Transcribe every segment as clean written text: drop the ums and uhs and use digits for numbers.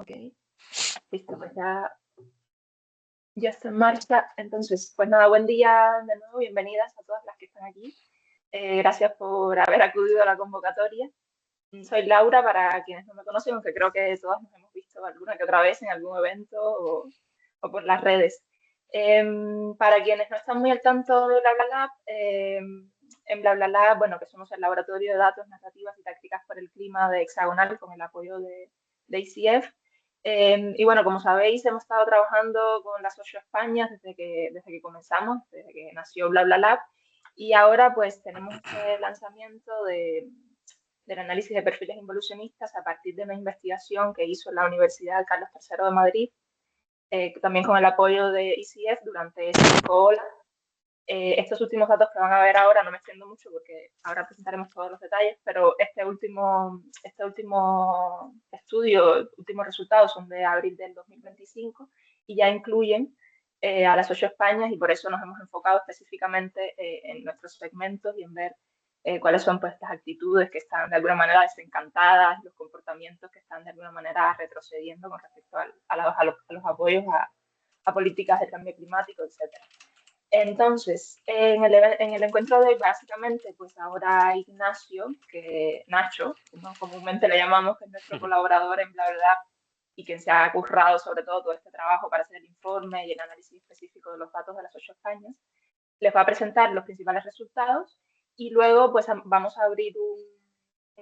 Ok, listo, pues ya está en marcha. Entonces, pues nada, buen día de nuevo, bienvenidas a todas las que están aquí. Gracias por haber acudido a la convocatoria. Soy Laura, para quienes no me conocen, aunque creo que todas nos hemos visto alguna que otra vez en algún evento o por las redes. Para quienes no están muy al tanto de BlaBlaLab, en BlaBlaLab, bueno, que somos el Laboratorio de Datos, Narrativas y Tácticas por el Clima de Hexagonal, con el apoyo de ICF. Y bueno, como sabéis, hemos estado trabajando con las 8 Españas desde que comenzamos, desde que nació BlaBlaLab, y ahora pues tenemos este lanzamiento del análisis de perfiles involucionistas a partir de una investigación que hizo la Universidad Carlos III de Madrid, también con el apoyo de ICF durante 5 horas. Estos últimos datos que van a ver ahora, no me extiendo mucho porque ahora presentaremos todos los detalles, pero este último estudio, últimos resultados son de abril del 2025 y ya incluyen a las 8 Españas, y por eso nos hemos enfocado específicamente en nuestros segmentos y en ver cuáles son pues estas actitudes que están de alguna manera desencantadas, los comportamientos que están de alguna manera retrocediendo con respecto a los apoyos a políticas de cambio climático, etcétera. Entonces, en el encuentro de hoy, básicamente, pues ahora Ignacio, Nacho, como comúnmente le llamamos, que es nuestro colaborador en BlaBlaLab y quien se ha currado sobre todo este trabajo para hacer el informe y el análisis específico de los datos de las 8 Españas, les va a presentar los principales resultados y luego pues vamos a abrir un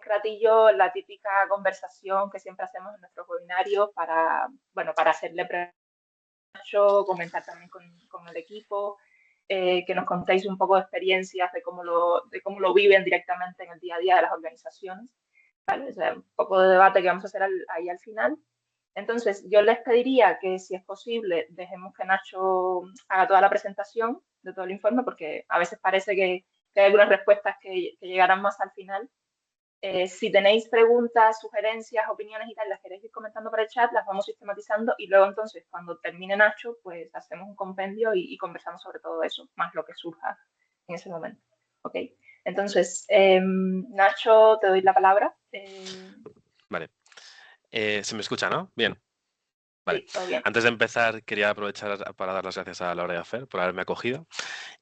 ratillo la típica conversación que siempre hacemos en nuestros webinarios para, bueno, para hacerle preguntas, comentar también con el equipo, que nos contéis un poco de experiencias de cómo lo viven directamente en el día a día de las organizaciones, ¿vale? O sea, un poco de debate que vamos a hacer ahí al final. Entonces, yo les pediría que, si es posible, dejemos que Nacho haga toda la presentación de todo el informe, porque a veces parece que hay algunas respuestas que llegarán más al final. Si tenéis preguntas, sugerencias, opiniones y tal, las queréis ir comentando por el chat, las vamos sistematizando y luego entonces cuando termine Nacho, pues hacemos un compendio y conversamos sobre todo eso, más lo que surja en ese momento. ¿Ok? Entonces, Nacho, te doy la palabra. Vale. ¿Se me escucha, no? Bien. Vale. Sí, todo bien. Antes de empezar, quería aprovechar para dar las gracias a Laura y a Fer por haberme acogido.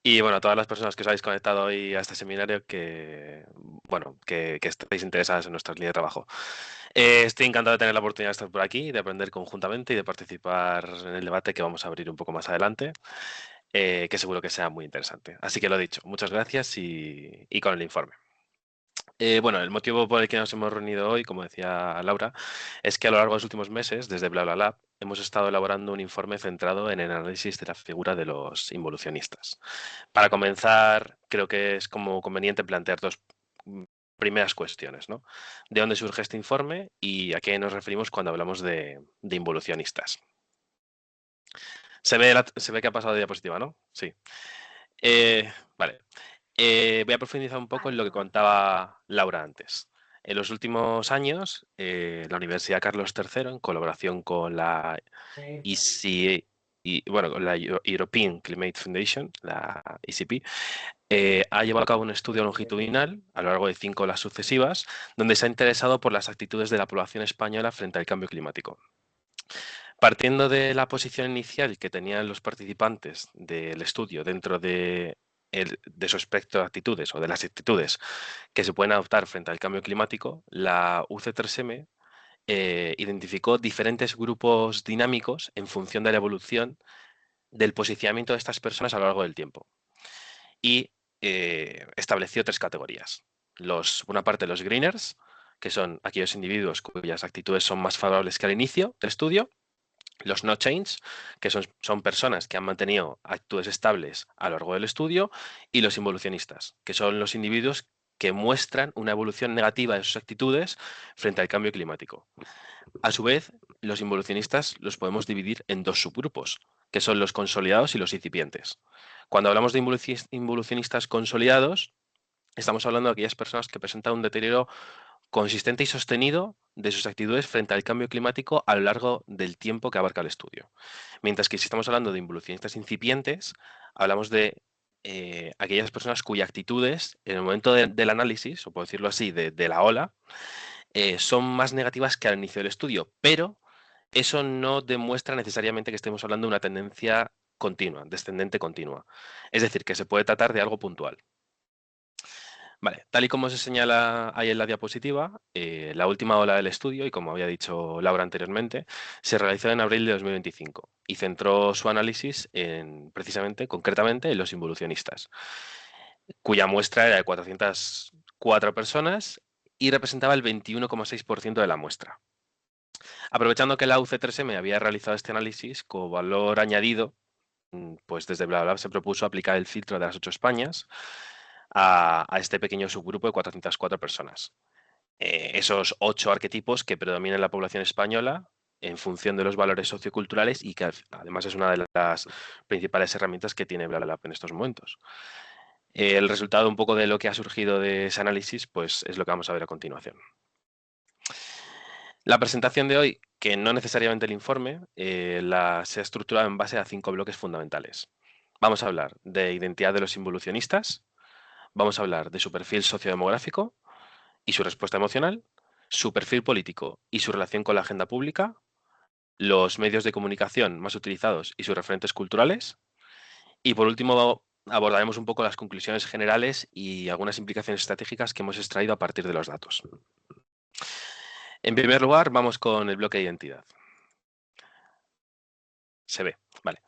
Y bueno, a todas las personas que os habéis conectado hoy a este seminario que estéis interesadas en nuestra línea de trabajo. Estoy encantado de tener la oportunidad de estar por aquí, de aprender conjuntamente y de participar en el debate que vamos a abrir un poco más adelante, que seguro que sea muy interesante. Así que lo dicho, muchas gracias y con el informe. Bueno, el motivo por el que nos hemos reunido hoy, como decía Laura, es que a lo largo de los últimos meses, desde BlaBlaLab, hemos estado elaborando un informe centrado en el análisis de la figura de los involucionistas. Para comenzar, creo que es como conveniente plantear dos primeras cuestiones, ¿no? ¿De dónde surge este informe y a qué nos referimos cuando hablamos de involucionistas? Se ve que ha pasado de diapositiva, ¿no? Sí. Vale. Voy a profundizar un poco en lo que contaba Laura antes. En los últimos años, la Universidad Carlos III, en colaboración con la ECA, con la European Climate Foundation, la ECP, ha llevado a cabo un estudio longitudinal a lo largo de 5 olas sucesivas, donde se ha interesado por las actitudes de la población española frente al cambio climático. Partiendo de la posición inicial que tenían los participantes del estudio dentro de su espectro de actitudes o de las actitudes que se pueden adoptar frente al cambio climático, la UC3M identificó diferentes grupos dinámicos en función de la evolución del posicionamiento de estas personas a lo largo del tiempo. Y estableció 3 categorías. Por una parte, los greeners, que son aquellos individuos cuyas actitudes son más favorables que al inicio del estudio. Los no change, que son personas que han mantenido actitudes estables a lo largo del estudio, y los involucionistas, que son los individuos que muestran una evolución negativa de sus actitudes frente al cambio climático. A su vez, los involucionistas los podemos dividir en 2 subgrupos, que son los consolidados y los incipientes. Cuando hablamos de involucionistas consolidados, estamos hablando de aquellas personas que presentan un deterioro consistente y sostenido de sus actitudes frente al cambio climático a lo largo del tiempo que abarca el estudio. Mientras que si estamos hablando de involucionistas incipientes, hablamos de aquellas personas cuyas actitudes en el momento del análisis, o por decirlo así, de la ola, son más negativas que al inicio del estudio, pero eso no demuestra necesariamente que estemos hablando de una tendencia continua, descendente continua. Es decir, que se puede tratar de algo puntual. Vale, tal y como se señala ahí en la diapositiva, la última ola del estudio, y como había dicho Laura anteriormente, se realizó en abril de 2025 y centró su análisis precisamente, concretamente, en los involucionistas, cuya muestra era de 404 personas y representaba el 21,6% de la muestra. Aprovechando que la UC3M había realizado este análisis, con valor añadido, pues desde BlaBlaCar se propuso aplicar el filtro de las 8 Españas a este pequeño subgrupo de 404 personas. Esos 8 arquetipos que predominan en la población española en función de los valores socioculturales y que además es una de las principales herramientas que tiene BlaBlaCar en estos momentos. El resultado un poco de lo que ha surgido de ese análisis, pues es lo que vamos a ver a continuación. La presentación de hoy, que no necesariamente el informe, se ha estructurado en base a 5 bloques fundamentales. Vamos a hablar de identidad de los involucionistas, vamos a hablar de su perfil sociodemográfico y su respuesta emocional, su perfil político y su relación con la agenda pública, los medios de comunicación más utilizados y sus referentes culturales, y por último abordaremos un poco las conclusiones generales y algunas implicaciones estratégicas que hemos extraído a partir de los datos. En primer lugar, vamos con el bloque de identidad. Se ve, vale.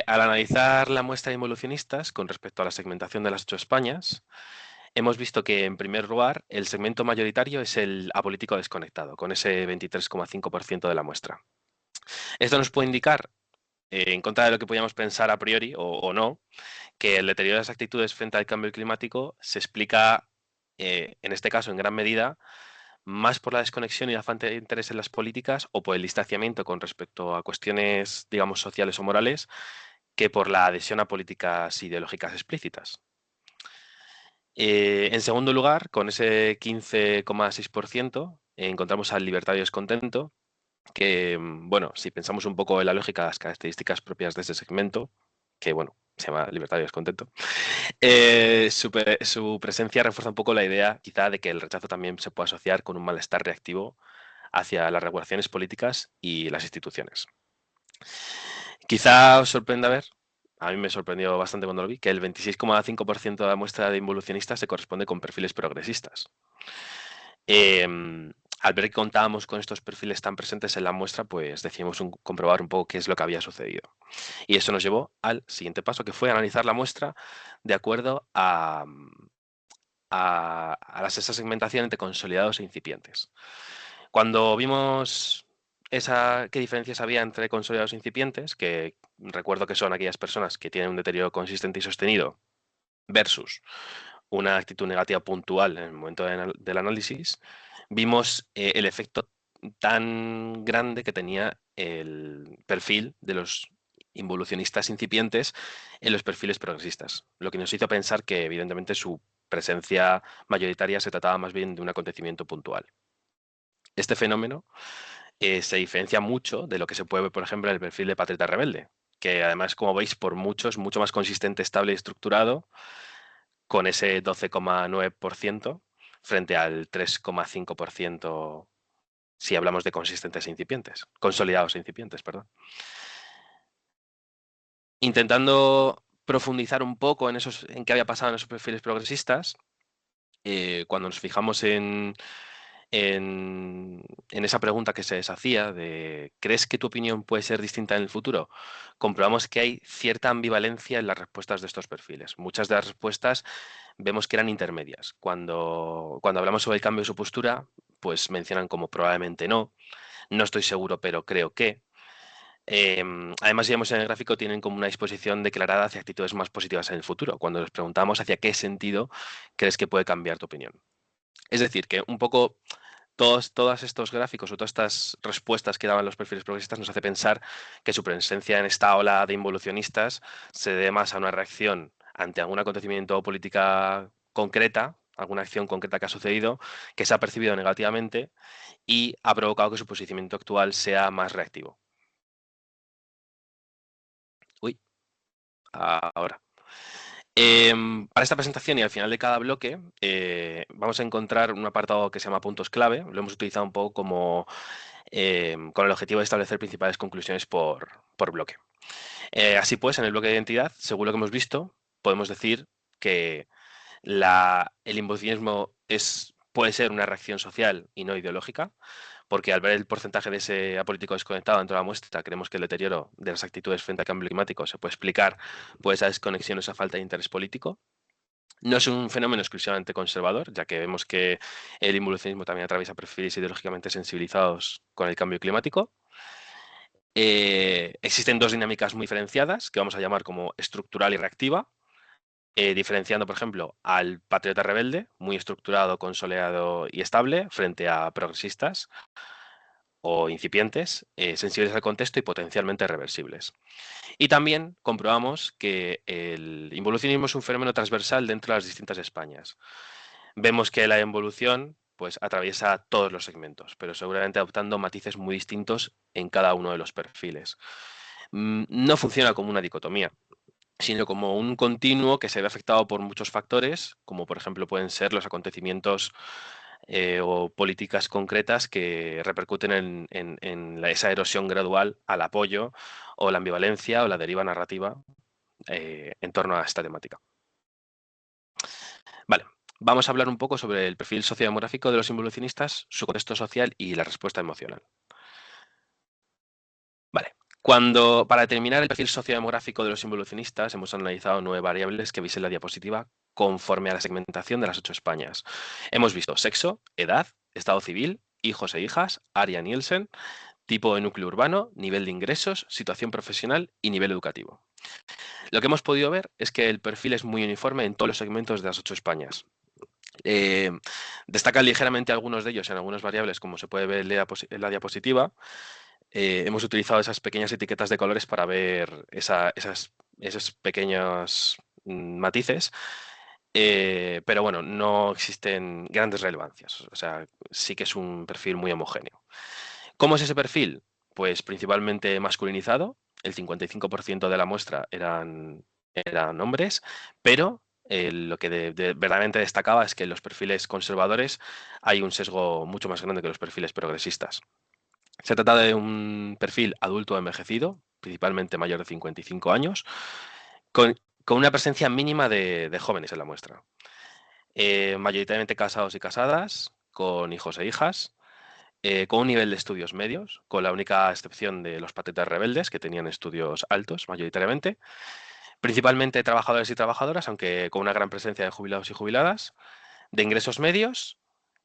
Al analizar la muestra de involucionistas con respecto a la segmentación de las 8 Españas, hemos visto que, en primer lugar, el segmento mayoritario es el apolítico desconectado, con ese 23,5% de la muestra. Esto nos puede indicar, en contra de lo que podíamos pensar a priori o no, que el deterioro de las actitudes frente al cambio climático se explica, en este caso, en gran medida, más por la desconexión y la falta de interés en las políticas o por el distanciamiento con respecto a cuestiones, digamos, sociales o morales, que por la adhesión a políticas ideológicas explícitas. En segundo lugar, con ese 15,6%, encontramos al libertario descontento, que, bueno, si pensamos un poco en la lógica de las características propias de ese segmento, que, bueno, se llama libertario descontento, su presencia refuerza un poco la idea, quizá, de que el rechazo también se puede asociar con un malestar reactivo hacia las regulaciones políticas y las instituciones. Quizá os sorprenda ver, a mí me sorprendió bastante cuando lo vi, que el 26,5% de la muestra de involucionistas se corresponde con perfiles progresistas. Al ver que contábamos con estos perfiles tan presentes en la muestra, pues decidimos comprobar un poco qué es lo que había sucedido. Y eso nos llevó al siguiente paso, que fue analizar la muestra de acuerdo esa segmentación entre consolidados e incipientes. Cuando vimos qué diferencias había entre consolidados e incipientes, que recuerdo que son aquellas personas que tienen un deterioro consistente y sostenido versus una actitud negativa puntual en el momento del análisis, vimos el efecto tan grande que tenía el perfil de los involucionistas incipientes en los perfiles progresistas, lo que nos hizo pensar que evidentemente su presencia mayoritaria se trataba más bien de un acontecimiento puntual. Este fenómeno se diferencia mucho de lo que se puede ver, por ejemplo, en el perfil de Patriota Rebelde, que además, como veis, por mucho es mucho más consistente, estable y estructurado, con ese 12,9% frente al 3,5% si hablamos de consistentes e incipientes, consolidados e incipientes, perdón. Intentando profundizar un poco en qué había pasado en esos perfiles progresistas, cuando nos fijamos en esa pregunta que se les hacía de ¿crees que tu opinión puede ser distinta en el futuro? Comprobamos que hay cierta ambivalencia en las respuestas de estos perfiles. Muchas de las respuestas vemos que eran intermedias. Cuando hablamos sobre el cambio de su postura, pues mencionan como probablemente no, no estoy seguro, pero creo que. Además, si vemos en el gráfico, tienen como una disposición declarada hacia actitudes más positivas en el futuro, cuando les preguntamos hacia qué sentido crees que puede cambiar tu opinión. Es decir, que un poco todos estos gráficos o todas estas respuestas que daban los perfiles progresistas nos hace pensar que su presencia en esta ola de involucionistas se debe más a una reacción ante algún acontecimiento o política concreta, alguna acción concreta que ha sucedido, que se ha percibido negativamente y ha provocado que su posicionamiento actual sea más reactivo. Uy, ahora. Para esta presentación y al final de cada bloque vamos a encontrar un apartado que se llama puntos clave. Lo hemos utilizado un poco como con el objetivo de establecer principales conclusiones por bloque. Así pues, en el bloque de identidad, según lo que hemos visto, podemos decir que el involucionismo puede ser una reacción social y no ideológica, porque al ver el porcentaje de ese apolítico desconectado dentro de la muestra, creemos que el deterioro de las actitudes frente al cambio climático se puede explicar por esa desconexión o esa falta de interés político. No es un fenómeno exclusivamente conservador, ya que vemos que el involucionismo también atraviesa perfiles ideológicamente sensibilizados con el cambio climático. Existen dos dinámicas muy diferenciadas, que vamos a llamar como estructural y reactiva, diferenciando, por ejemplo, al patriota rebelde, muy estructurado, consolidado y estable, frente a progresistas o incipientes, sensibles al contexto y potencialmente reversibles. Y también comprobamos que el involucionismo es un fenómeno transversal dentro de las distintas Españas. Vemos que la involución pues atraviesa todos los segmentos, pero seguramente adoptando matices muy distintos en cada uno de los perfiles. No funciona como una dicotomía, sino como un continuo que se ve afectado por muchos factores, como por ejemplo pueden ser los acontecimientos o políticas concretas que repercuten en esa erosión gradual al apoyo o la ambivalencia o la deriva narrativa en torno a esta temática. Vale, vamos a hablar un poco sobre el perfil sociodemográfico de los involucionistas, su contexto social y la respuesta emocional. Vale, para determinar el perfil sociodemográfico de los involucionistas hemos analizado 9 variables que veis en la diapositiva conforme a la segmentación de las 8 Españas. Hemos visto sexo, edad, estado civil, hijos e hijas, área Nielsen, tipo de núcleo urbano, nivel de ingresos, situación profesional y nivel educativo. Lo que hemos podido ver es que el perfil es muy uniforme en todos los segmentos de las 8 Españas. Destacan ligeramente algunos de ellos en algunas variables, como se puede ver en la diapositiva. Hemos utilizado esas pequeñas etiquetas de colores para ver esos pequeños matices, pero bueno, no existen grandes relevancias. O sea, sí que es un perfil muy homogéneo. ¿Cómo es ese perfil? Pues principalmente masculinizado. El 55% de la muestra eran hombres, pero lo que verdaderamente destacaba es que en los perfiles conservadores hay un sesgo mucho más grande que los perfiles progresistas. Se trata de un perfil adulto envejecido, principalmente mayor de 55 años, con, con una presencia mínima de jóvenes en la muestra. Mayoritariamente casados y casadas, con hijos e hijas, con un nivel de estudios medios, con la única excepción de los patriotas rebeldes, que tenían estudios altos mayoritariamente, principalmente trabajadores y trabajadoras, aunque con una gran presencia de jubilados y jubiladas, de ingresos medios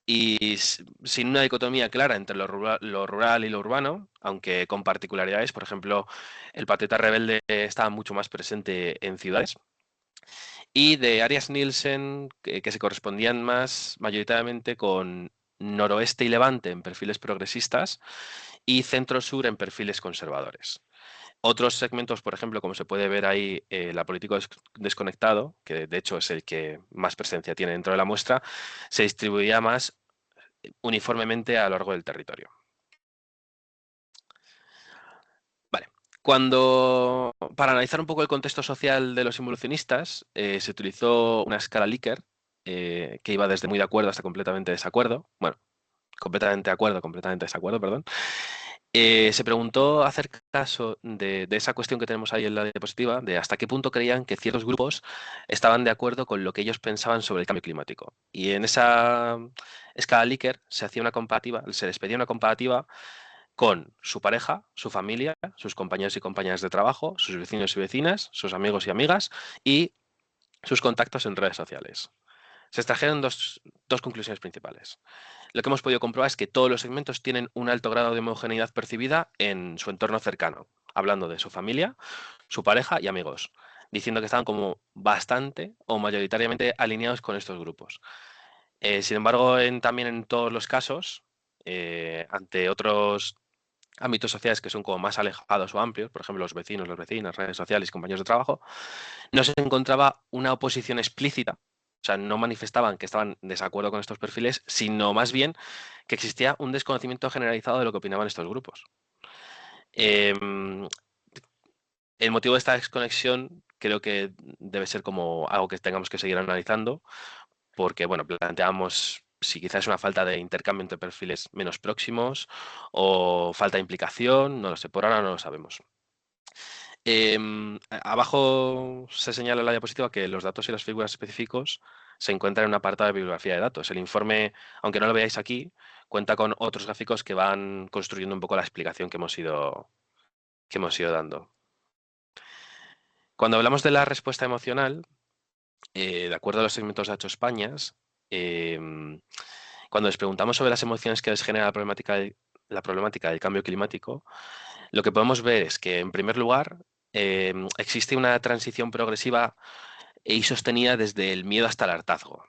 y sin una dicotomía clara entre lo rural y lo urbano, aunque con particularidades. Por ejemplo, el patriota rebelde estaba mucho más presente en ciudades. Y de áreas Nielsen que se correspondían más mayoritariamente con noroeste y levante en perfiles progresistas y centro-sur en perfiles conservadores. Otros segmentos, por ejemplo, como se puede ver ahí, la político desconectado, que de hecho es el que más presencia tiene dentro de la muestra, se distribuía más uniformemente a lo largo del territorio. Vale. Para analizar un poco el contexto social de los involucionistas, se utilizó una escala Likert que iba desde muy de acuerdo hasta completamente desacuerdo. Bueno, completamente de acuerdo, completamente desacuerdo, perdón. Se preguntó acerca de esa cuestión que tenemos ahí en la diapositiva, de hasta qué punto creían que ciertos grupos estaban de acuerdo con lo que ellos pensaban sobre el cambio climático. Y en esa escala Likert se les pedía una comparativa con su pareja, su familia, sus compañeros y compañeras de trabajo, sus vecinos y vecinas, sus amigos y amigas y sus contactos en redes sociales. Se extrajeron dos conclusiones principales. Lo que hemos podido comprobar es que todos los segmentos tienen un alto grado de homogeneidad percibida en su entorno cercano, hablando de su familia, su pareja y amigos, diciendo que estaban como bastante o mayoritariamente alineados con estos grupos. Sin embargo, también en todos los casos, ante otros ámbitos sociales que son como más alejados o amplios, por ejemplo, los vecinos, las vecinas, redes sociales, compañeros de trabajo, no se encontraba una oposición explícita, o sea, no manifestaban que estaban en desacuerdo con estos perfiles, sino más bien que existía un desconocimiento generalizado de lo que opinaban estos grupos. Em, el motivo de esta desconexión creo que debe ser como algo que tengamos que seguir analizando, porque, bueno, planteamos si quizás es una falta de intercambio entre perfiles menos próximos o falta de implicación, no lo sé, por ahora no lo sabemos. Abajo se señala en la diapositiva que los datos y las figuras específicos se encuentran en un apartado de bibliografía de datos. El informe, aunque no lo veáis aquí, cuenta con otros gráficos que van construyendo un poco la explicación que hemos ido dando. Cuando hablamos de la respuesta emocional, de acuerdo a los segmentos de 8 Españas, em, cuando les preguntamos sobre las emociones que les genera la problemática del cambio climático, lo que podemos ver es que, en primer lugar, existe una transición progresiva y sostenida desde el miedo hasta el hartazgo.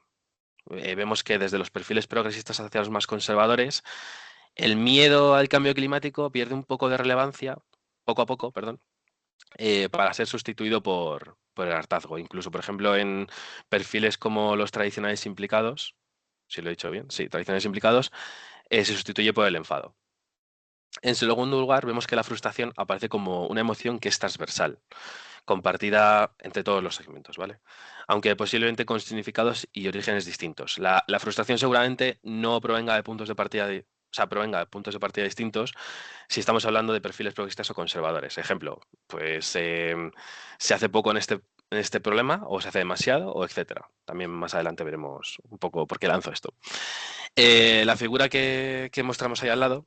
Vemos que desde los perfiles progresistas hacia los más conservadores, el miedo al cambio climático pierde un poco de relevancia, poco a poco, perdón, para ser sustituido por el hartazgo. Incluso, por ejemplo, en perfiles como los tradicionales implicados, si lo he dicho bien, sí, tradicionales implicados, se sustituye por el enfado. En segundo lugar, vemos que la frustración aparece como una emoción que es transversal, compartida entre todos los segmentos, ¿vale? Aunque posiblemente con significados y orígenes distintos. La frustración seguramente no provenga de puntos de partida o sea, provenga de puntos de partida distintos si estamos hablando de perfiles progresistas o conservadores. Ejemplo, pues se hace poco en este problema, o se hace demasiado, o etcétera. También más adelante veremos un poco por qué lanzo esto. La figura que mostramos ahí al lado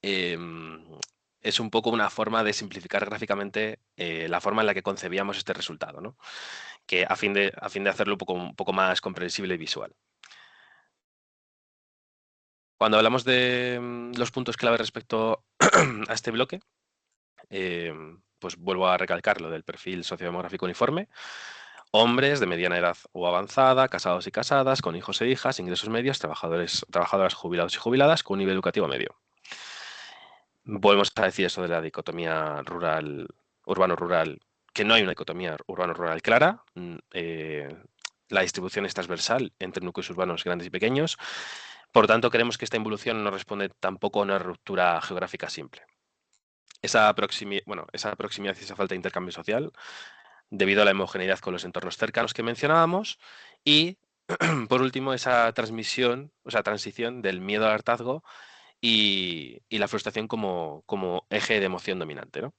em, es un poco una forma de simplificar gráficamente la forma en la que concebíamos este resultado, ¿no? Que a fin de hacerlo un poco más comprensible y visual. Cuando hablamos de los puntos clave respecto a este bloque, pues vuelvo a recalcar lo del perfil sociodemográfico uniforme. Hombres de mediana edad o avanzada, casados y casadas, con hijos e hijas, ingresos medios, trabajadoras jubilados y jubiladas, con un nivel educativo medio. Volvemos a decir eso de la dicotomía rural, urbano-rural, que no hay una dicotomía urbano-rural clara. La distribución es transversal entre núcleos urbanos grandes y pequeños. Por tanto, creemos que esta involución no responde tampoco a una ruptura geográfica simple. Esa proximidad y esa falta de intercambio social, debido a la homogeneidad con los entornos cercanos que mencionábamos, y por último, esa transición del miedo al hartazgo y la frustración como eje de emoción dominante, ¿no?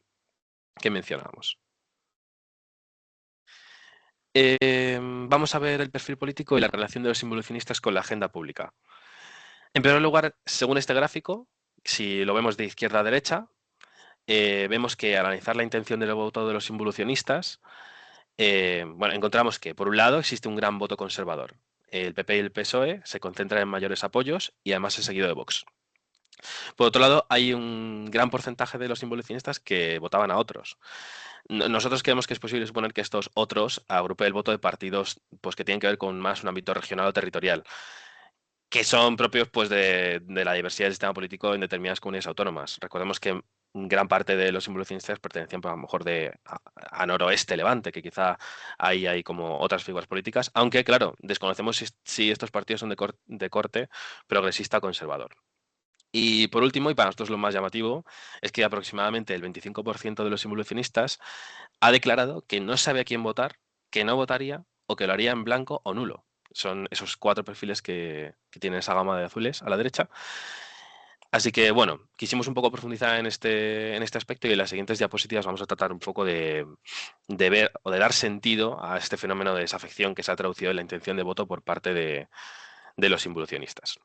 Que mencionábamos. Vamos a ver el perfil político y la relación de los involucionistas con la agenda pública. En primer lugar, según este gráfico, si lo vemos de izquierda a derecha, vemos que al analizar la intención del voto de los involucionistas, encontramos que, por un lado, existe un gran voto conservador. El PP y el PSOE se concentran en mayores apoyos y además es seguido de Vox. Por otro lado, hay un gran porcentaje de los involucionistas que votaban a otros. Nosotros creemos que es posible suponer que estos otros agrupen el voto de partidos pues, que tienen que ver con más un ámbito regional o territorial, que son propios pues, de la diversidad del sistema político en determinadas comunidades autónomas. Recordemos que gran parte de los involucionistas pertenecían pues, a lo mejor a noroeste Levante, que quizá ahí hay como otras figuras políticas, aunque claro, desconocemos si estos partidos son de corte progresista o conservador. Y por último, y para nosotros lo más llamativo, es que aproximadamente el 25% de los involucionistas ha declarado que no sabe a quién votar, que no votaría o que lo haría en blanco o nulo. Son esos cuatro perfiles que tienen esa gama de azules a la derecha. Así que, bueno, quisimos un poco profundizar en este aspecto y en las siguientes diapositivas vamos a tratar un poco de ver o de dar sentido a este fenómeno de desafección que se ha traducido en la intención de voto por parte de los involucionistas.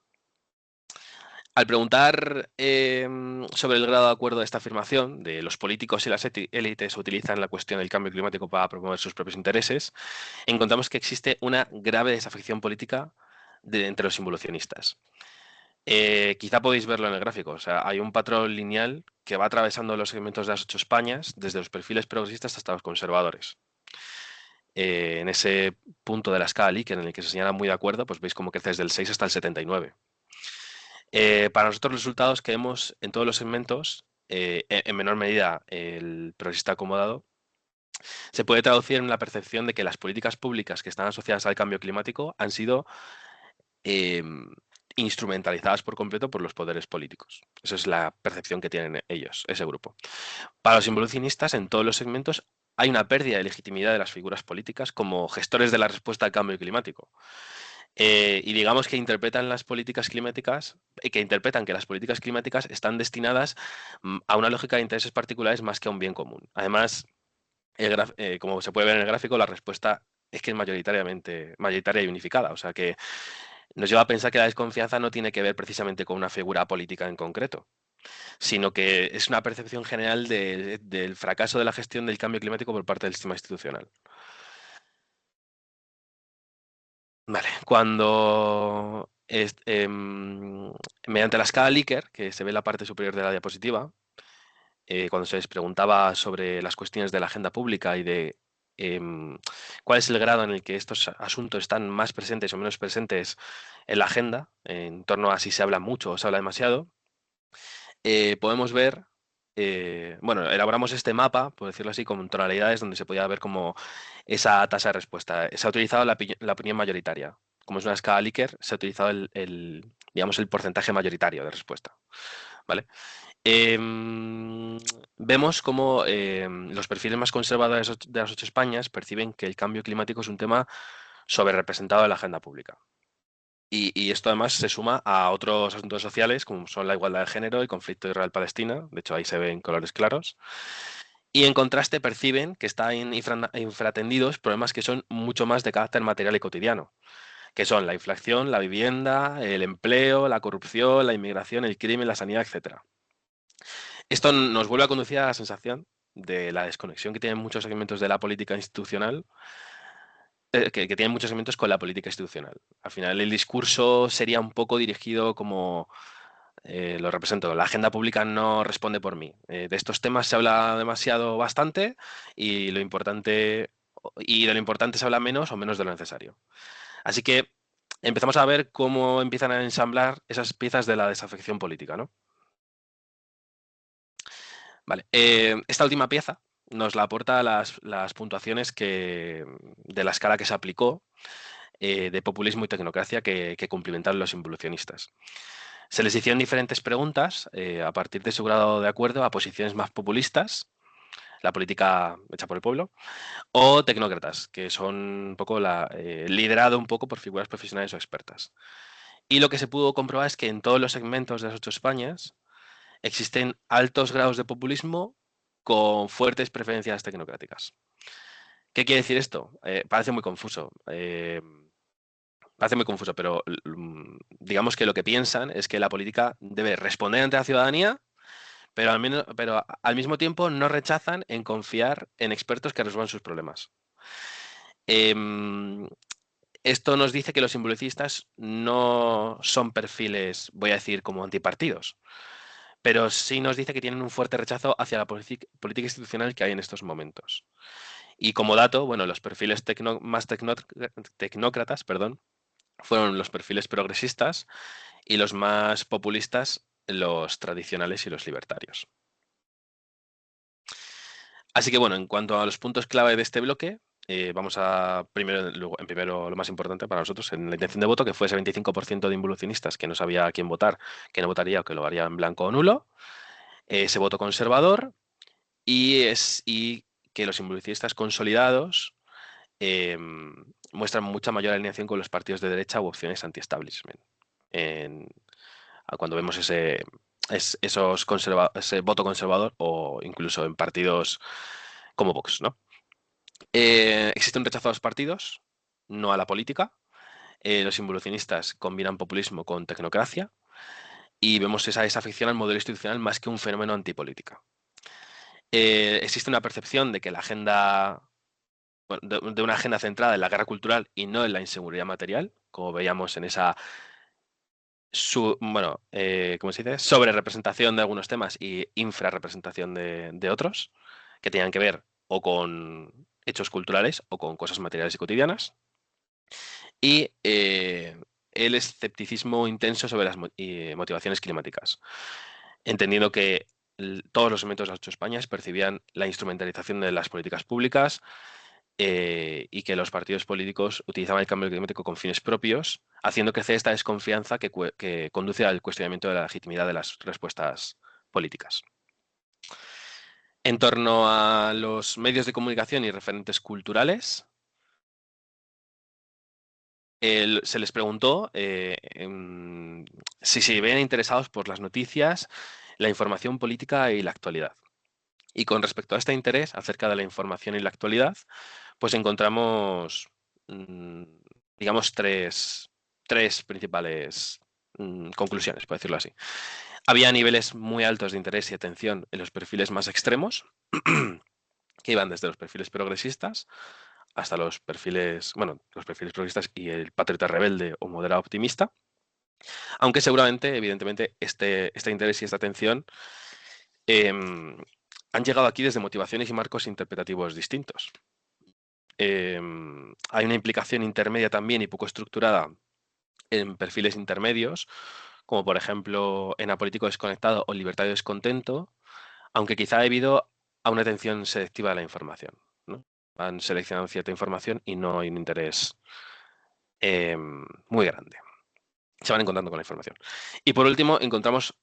Al preguntar sobre el grado de acuerdo de esta afirmación, de los políticos y las élites utilizan la cuestión del cambio climático para promover sus propios intereses, encontramos que existe una grave desafección política entre los involucionistas. Quizá podéis verlo en el gráfico, o sea, hay un patrón lineal que va atravesando los segmentos de las 8 Españas, desde los perfiles progresistas hasta los conservadores. En ese punto de la escala Likert en el que se señala muy de acuerdo, pues veis cómo crece desde el 6 hasta el 79. Para nosotros los resultados que vemos en todos los segmentos, en menor medida el progresista acomodado, se puede traducir en la percepción de que las políticas públicas que están asociadas al cambio climático han sido instrumentalizadas por completo por los poderes políticos. Esa es la percepción que tienen ellos, ese grupo. Para los involucionistas, en todos los segmentos, hay una pérdida de legitimidad de las figuras políticas como gestores de la respuesta al cambio climático. Y digamos que interpretan las políticas climáticas, que interpretan que las políticas climáticas están destinadas a una lógica de intereses particulares más que a un bien común. Además, como se puede ver en el gráfico, la respuesta es que es mayoritaria y unificada. O sea que nos lleva a pensar que la desconfianza no tiene que ver precisamente con una figura política en concreto, sino que es una percepción general del fracaso de la gestión del cambio climático por parte del sistema institucional. Vale, mediante la escala Likert, que se ve en la parte superior de la diapositiva, cuando se les preguntaba sobre las cuestiones de la agenda pública y de cuál es el grado en el que estos asuntos están más presentes o menos presentes en la agenda, en torno a si se habla mucho o se habla demasiado, podemos ver, bueno, elaboramos este mapa, por decirlo así, con tonalidades donde se podía ver como esa tasa de respuesta. Se ha utilizado la opinión mayoritaria. Como es una escala Likert, se ha utilizado digamos, el porcentaje mayoritario de respuesta. ¿Vale? Em, Vemos cómo los perfiles más conservadores de las 8 Españas perciben que el cambio climático es un tema sobrerepresentado en la agenda pública. Y esto además se suma a otros asuntos sociales como son la igualdad de género y conflicto Israel-Palestina. De hecho, ahí se ven colores claros. Y en contraste perciben que están infratendidos problemas que son mucho más de carácter material y cotidiano, que son la inflación, la vivienda, el empleo, la corrupción, la inmigración, el crimen, la sanidad, etcétera. Esto nos vuelve a conducir a la sensación de la desconexión que tienen muchos segmentos de la política institucional, que tienen muchos segmentos con la política institucional. Al final, el discurso sería un poco dirigido como lo represento. La agenda pública no responde por mí. De estos temas se habla demasiado bastante y de lo importante se habla menos o menos de lo necesario. Así que empezamos a ver cómo empiezan a ensamblar esas piezas de la desafección política, ¿no? Vale. Esta última pieza nos la aporta las puntuaciones de la escala que se aplicó de populismo y tecnocracia que cumplimentaron los involucionistas. Se les hicieron diferentes preguntas a partir de su grado de acuerdo a posiciones más populistas, la política hecha por el pueblo, o tecnócratas, que son un poco liderado un poco por figuras profesionales o expertas. Y lo que se pudo comprobar es que en todos los segmentos de las 8 Españas existen altos grados de populismo con fuertes preferencias tecnocráticas. ¿Qué quiere decir esto? Parece muy confuso. Parece muy confuso, pero digamos que lo que piensan es que la política debe responder ante la ciudadanía, pero al mismo tiempo no rechazan en confiar en expertos que resuelvan sus problemas. Em, Esto nos dice que los simbolicistas no son perfiles, voy a decir, como antipartidos, pero sí nos dice que tienen un fuerte rechazo hacia la política institucional que hay en estos momentos. Y como dato, bueno, los perfiles más tecnócratas, perdón, fueron los perfiles progresistas y los más populistas, los tradicionales y los libertarios. Así que bueno, en cuanto a los puntos clave de este bloque, vamos a primero lo más importante para nosotros, en la intención de voto, que fue ese 25% de involucionistas que no sabía a quién votar, que no votaría o que lo haría en blanco o nulo, ese voto conservador y que los involucionistas consolidados eh, muestran mucha mayor alineación con los partidos de derecha u opciones anti-establishment. Cuando vemos ese voto conservador o incluso en partidos como Vox, ¿no? Existe un rechazo a los partidos, no a la política. Los involucionistas combinan populismo con tecnocracia y vemos esa desafección al modelo institucional más que un fenómeno antipolítica. Existe una percepción de que la agenda, bueno, de una agenda centrada en la guerra cultural y no en la inseguridad material, como veíamos en esa ¿cómo se dice? Sobre representación de algunos temas y infrarrepresentación de otros, que tenían que ver o con hechos culturales o con cosas materiales y cotidianas. Y el escepticismo intenso sobre las motivaciones climáticas, entendiendo que todos los elementos de las 8 Españas percibían la instrumentalización de las políticas públicas y que los partidos políticos utilizaban el cambio climático con fines propios, haciendo crecer esta desconfianza que conduce al cuestionamiento de la legitimidad de las respuestas políticas. En torno a los medios de comunicación y referentes culturales, se les preguntó si se ven interesados por las noticias, la información política y la actualidad. Y con respecto a este interés acerca de la información y la actualidad, pues encontramos, digamos, tres principales conclusiones, por decirlo así. Había niveles muy altos de interés y atención en los perfiles más extremos, que iban desde los perfiles progresistas hasta los perfiles, bueno, los perfiles progresistas y el patriota rebelde o moderado optimista, aunque seguramente, evidentemente, este interés y esta atención em, han llegado aquí desde motivaciones y marcos interpretativos distintos. Hay una implicación intermedia también y poco estructurada en perfiles intermedios, como por ejemplo en apolítico desconectado o libertario descontento, aunque quizá debido a una atención selectiva de la información, ¿no? Han seleccionado cierta información y no hay un interés muy grande. Se van encontrando con la información. Y por último, encontramos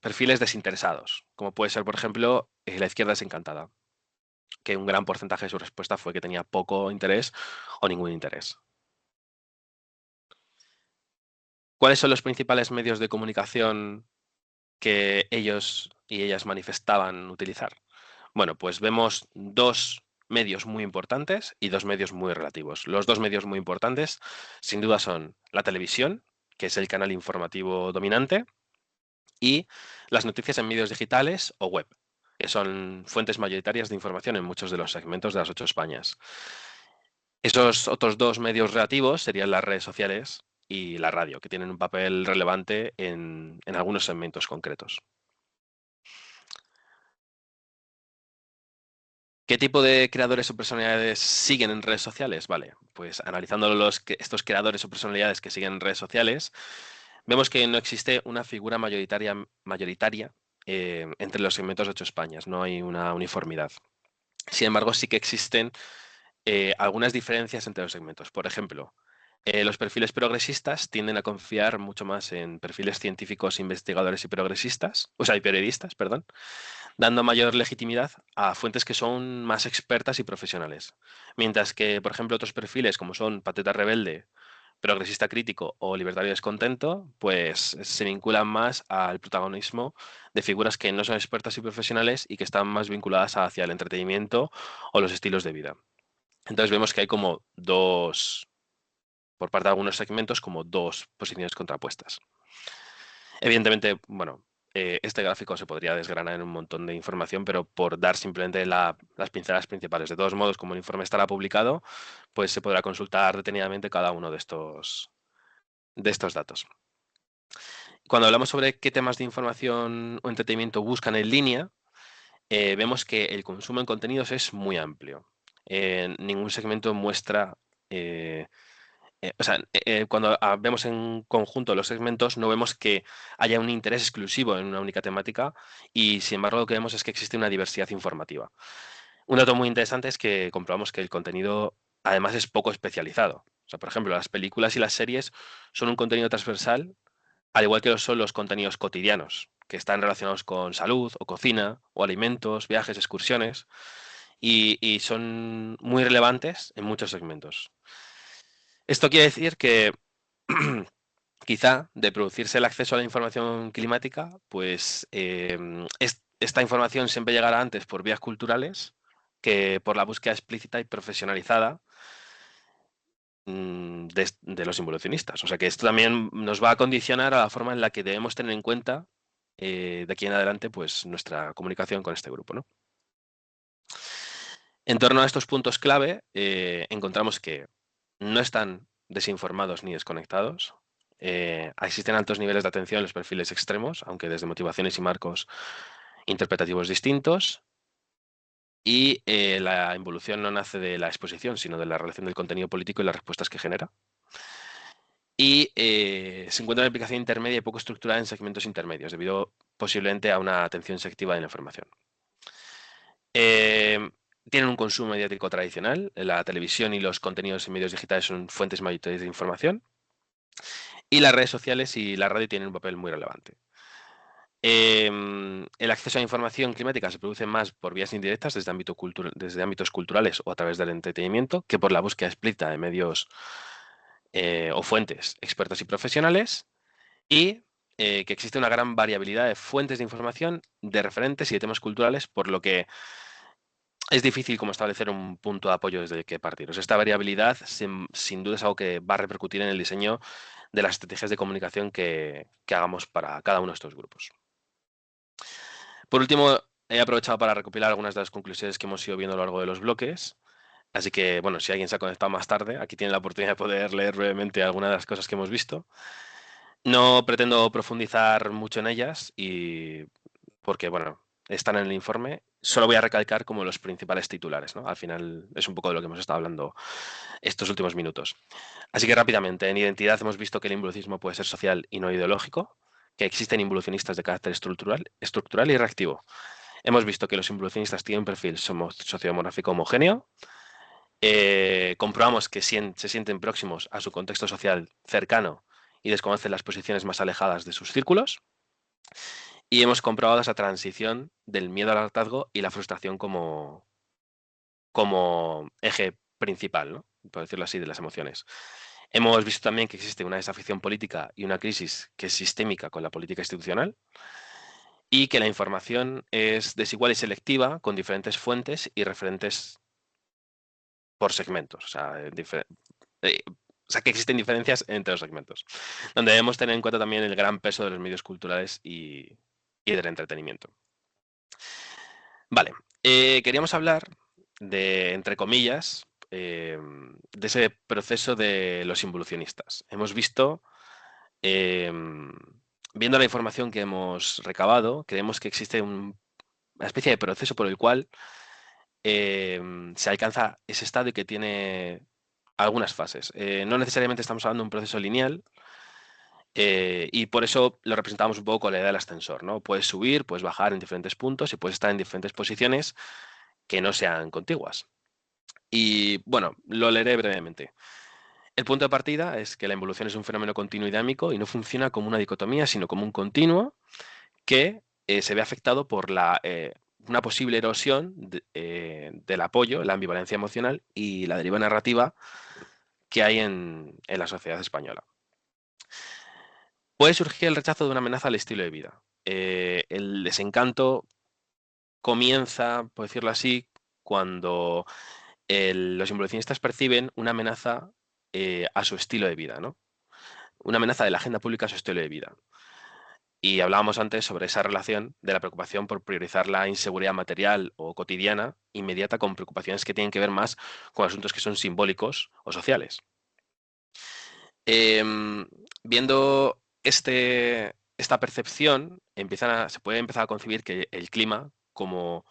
perfiles desinteresados, como puede ser, por ejemplo, la izquierda desencantada, que un gran porcentaje de su respuesta fue que tenía poco interés o ningún interés. ¿Cuáles son los principales medios de comunicación que ellos y ellas manifestaban utilizar? Bueno, pues vemos dos medios muy importantes y dos medios muy relativos. Los dos medios muy importantes, sin duda, son la televisión, que es el canal informativo dominante, y las noticias en medios digitales o web, que son fuentes mayoritarias de información en muchos de los segmentos de las 8 Españas. Esos otros dos medios relativos serían las redes sociales y la radio, que tienen un papel relevante en algunos segmentos concretos. ¿Qué tipo de creadores o personalidades siguen en redes sociales? Vale, pues analizando estos creadores o personalidades que siguen en redes sociales, vemos que no existe una figura mayoritaria entre los segmentos de 8 Españas, no hay una uniformidad. Sin embargo, sí que existen algunas diferencias entre los segmentos. Por ejemplo, los perfiles progresistas tienden a confiar mucho más en perfiles científicos, investigadores y progresistas, o sea, y periodistas, perdón, dando mayor legitimidad a fuentes que son más expertas y profesionales. Mientras que, por ejemplo, otros perfiles como son Patriota Rebelde, Progresista Crítico o Libertario Descontento, pues se vinculan más al protagonismo de figuras que no son expertas y profesionales y que están más vinculadas hacia el entretenimiento o los estilos de vida. Entonces vemos que hay como dos, por parte de algunos segmentos, como dos posiciones contrapuestas. Evidentemente, bueno, este gráfico se podría desgranar en un montón de información, pero por dar simplemente las pinceladas principales. De todos modos, como el informe estará publicado, pues se podrá consultar detenidamente cada uno de estos datos. Cuando hablamos sobre qué temas de información o entretenimiento buscan en línea, vemos que el consumo en contenidos es muy amplio. Ningún segmento muestra o sea, cuando vemos en conjunto los segmentos, no vemos que haya un interés exclusivo en una única temática y, sin embargo, lo que vemos es que existe una diversidad informativa. Un dato muy interesante es que comprobamos que el contenido, además, es poco especializado. O sea, por ejemplo, las películas y las series son un contenido transversal, al igual que lo son los contenidos cotidianos, que están relacionados con salud o cocina o alimentos, viajes, excursiones, y son muy relevantes en muchos segmentos. Esto quiere decir que quizá de producirse el acceso a la información climática, pues esta información siempre llegará antes por vías culturales que por la búsqueda explícita y profesionalizada de los involucionistas. O sea que esto también nos va a condicionar a la forma en la que debemos tener en cuenta de aquí en adelante pues nuestra comunicación con este grupo, ¿no? En torno a estos puntos clave, encontramos que no están desinformados ni desconectados. Existen altos niveles de atención en los perfiles extremos, aunque desde motivaciones y marcos interpretativos distintos. Y la involución no nace de la exposición, sino de la relación del contenido político y las respuestas que genera. Y se encuentra una aplicación intermedia y poco estructurada en segmentos intermedios, debido posiblemente a una atención selectiva de la información. Tienen un consumo mediático tradicional. La televisión y los contenidos en medios digitales son fuentes mayoritarias de información. Y las redes sociales y la radio tienen un papel muy relevante. El acceso a información climática se produce más por vías indirectas desde ámbitos culturales o a través del entretenimiento que por la búsqueda explícita de medios o fuentes expertas y profesionales, y que existe una gran variabilidad de fuentes de información, de referentes y de temas culturales, por lo que es difícil como establecer un punto de apoyo desde el que partir. O sea, esta variabilidad sin duda es algo que va a repercutir en el diseño de las estrategias de comunicación que hagamos para cada uno de estos grupos. Por último, he aprovechado para recopilar algunas de las conclusiones que hemos ido viendo a lo largo de los bloques. Así que, bueno, si alguien se ha conectado más tarde, aquí tiene la oportunidad de poder leer brevemente algunas de las cosas que hemos visto. No pretendo profundizar mucho en ellas y porque, bueno, están en el informe. Solo voy a recalcar como los principales titulares, ¿no? Al final es un poco de lo que hemos estado hablando estos últimos minutos. Así que rápidamente, en identidad hemos visto que el involucionismo puede ser social y no ideológico, que existen involucionistas de carácter estructural y reactivo. Hemos visto que los involucionistas tienen un perfil sociodemográfico homogéneo. Comprobamos que se sienten próximos a su contexto social cercano y desconocen las posiciones más alejadas de sus círculos. Y hemos comprobado esa transición del miedo al hartazgo y la frustración como eje principal, ¿no? Por decirlo así, de las emociones. Hemos visto también que existe una desafección política y una crisis que es sistémica con la política institucional y que la información es desigual y selectiva con diferentes fuentes y referentes por segmentos. O sea, que existen diferencias entre los segmentos, donde debemos tener en cuenta también el gran peso de los medios culturales y del entretenimiento. Vale, queríamos hablar de, entre comillas, de ese proceso de los involucionistas. Hemos visto, viendo la información que hemos recabado, creemos que existe una especie de proceso por el cual se alcanza ese estado y que tiene algunas fases. No necesariamente estamos hablando de un proceso lineal, y por eso lo representamos un poco con la idea del ascensor, ¿no? Puedes subir, puedes bajar en diferentes puntos y puedes estar en diferentes posiciones que no sean contiguas. Y bueno, lo leeré brevemente. El punto de partida es que la involución es un fenómeno continuo y dinámico y no funciona como una dicotomía, sino como un continuo que se ve afectado por una posible erosión del apoyo, la ambivalencia emocional y la deriva narrativa que hay en la sociedad española. Puede surgir el rechazo de una amenaza al estilo de vida. El desencanto comienza, por decirlo así, cuando los involucionistas perciben una amenaza a su estilo de vida, ¿no? Una amenaza de la agenda pública a su estilo de vida. Y hablábamos antes sobre esa relación de la preocupación por priorizar la inseguridad material o cotidiana inmediata con preocupaciones que tienen que ver más con asuntos que son simbólicos o sociales. Viendo esta percepción, se puede empezar a concebir que el clima como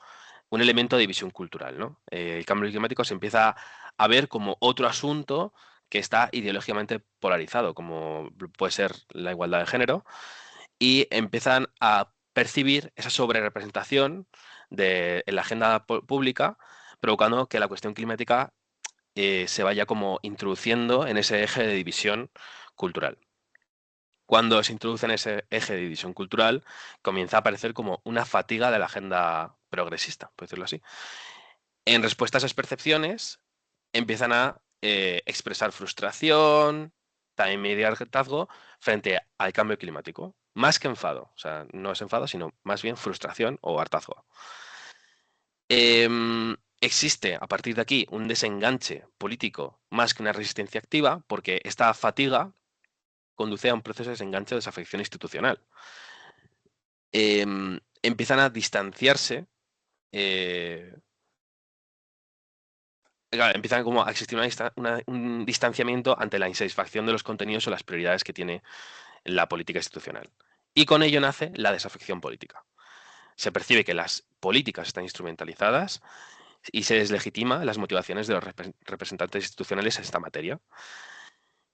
un elemento de división cultural, ¿no? El cambio climático se empieza a ver como otro asunto que está ideológicamente polarizado, como puede ser la igualdad de género, y empiezan a percibir esa sobrerepresentación en la agenda pública, provocando que la cuestión climática se vaya como introduciendo en ese eje de división cultural. Cuando se introduce en ese eje de división cultural, comienza a aparecer como una fatiga de la agenda progresista, por decirlo así. En respuesta a esas percepciones, empiezan a expresar frustración, también medio hartazgo frente al cambio climático. Más que enfado, o sea, no es enfado, sino más bien frustración o hartazgo. Existe a partir de aquí un desenganche político más que una resistencia activa, porque esta fatiga conduce a un proceso de desenganche o desafección institucional. Empiezan a distanciarse, claro, empiezan como a existir un distanciamiento ante la insatisfacción de los contenidos o las prioridades que tiene la política institucional. Y con ello nace la desafección política. Se percibe que las políticas están instrumentalizadas y se deslegitima las motivaciones de los representantes institucionales en esta materia,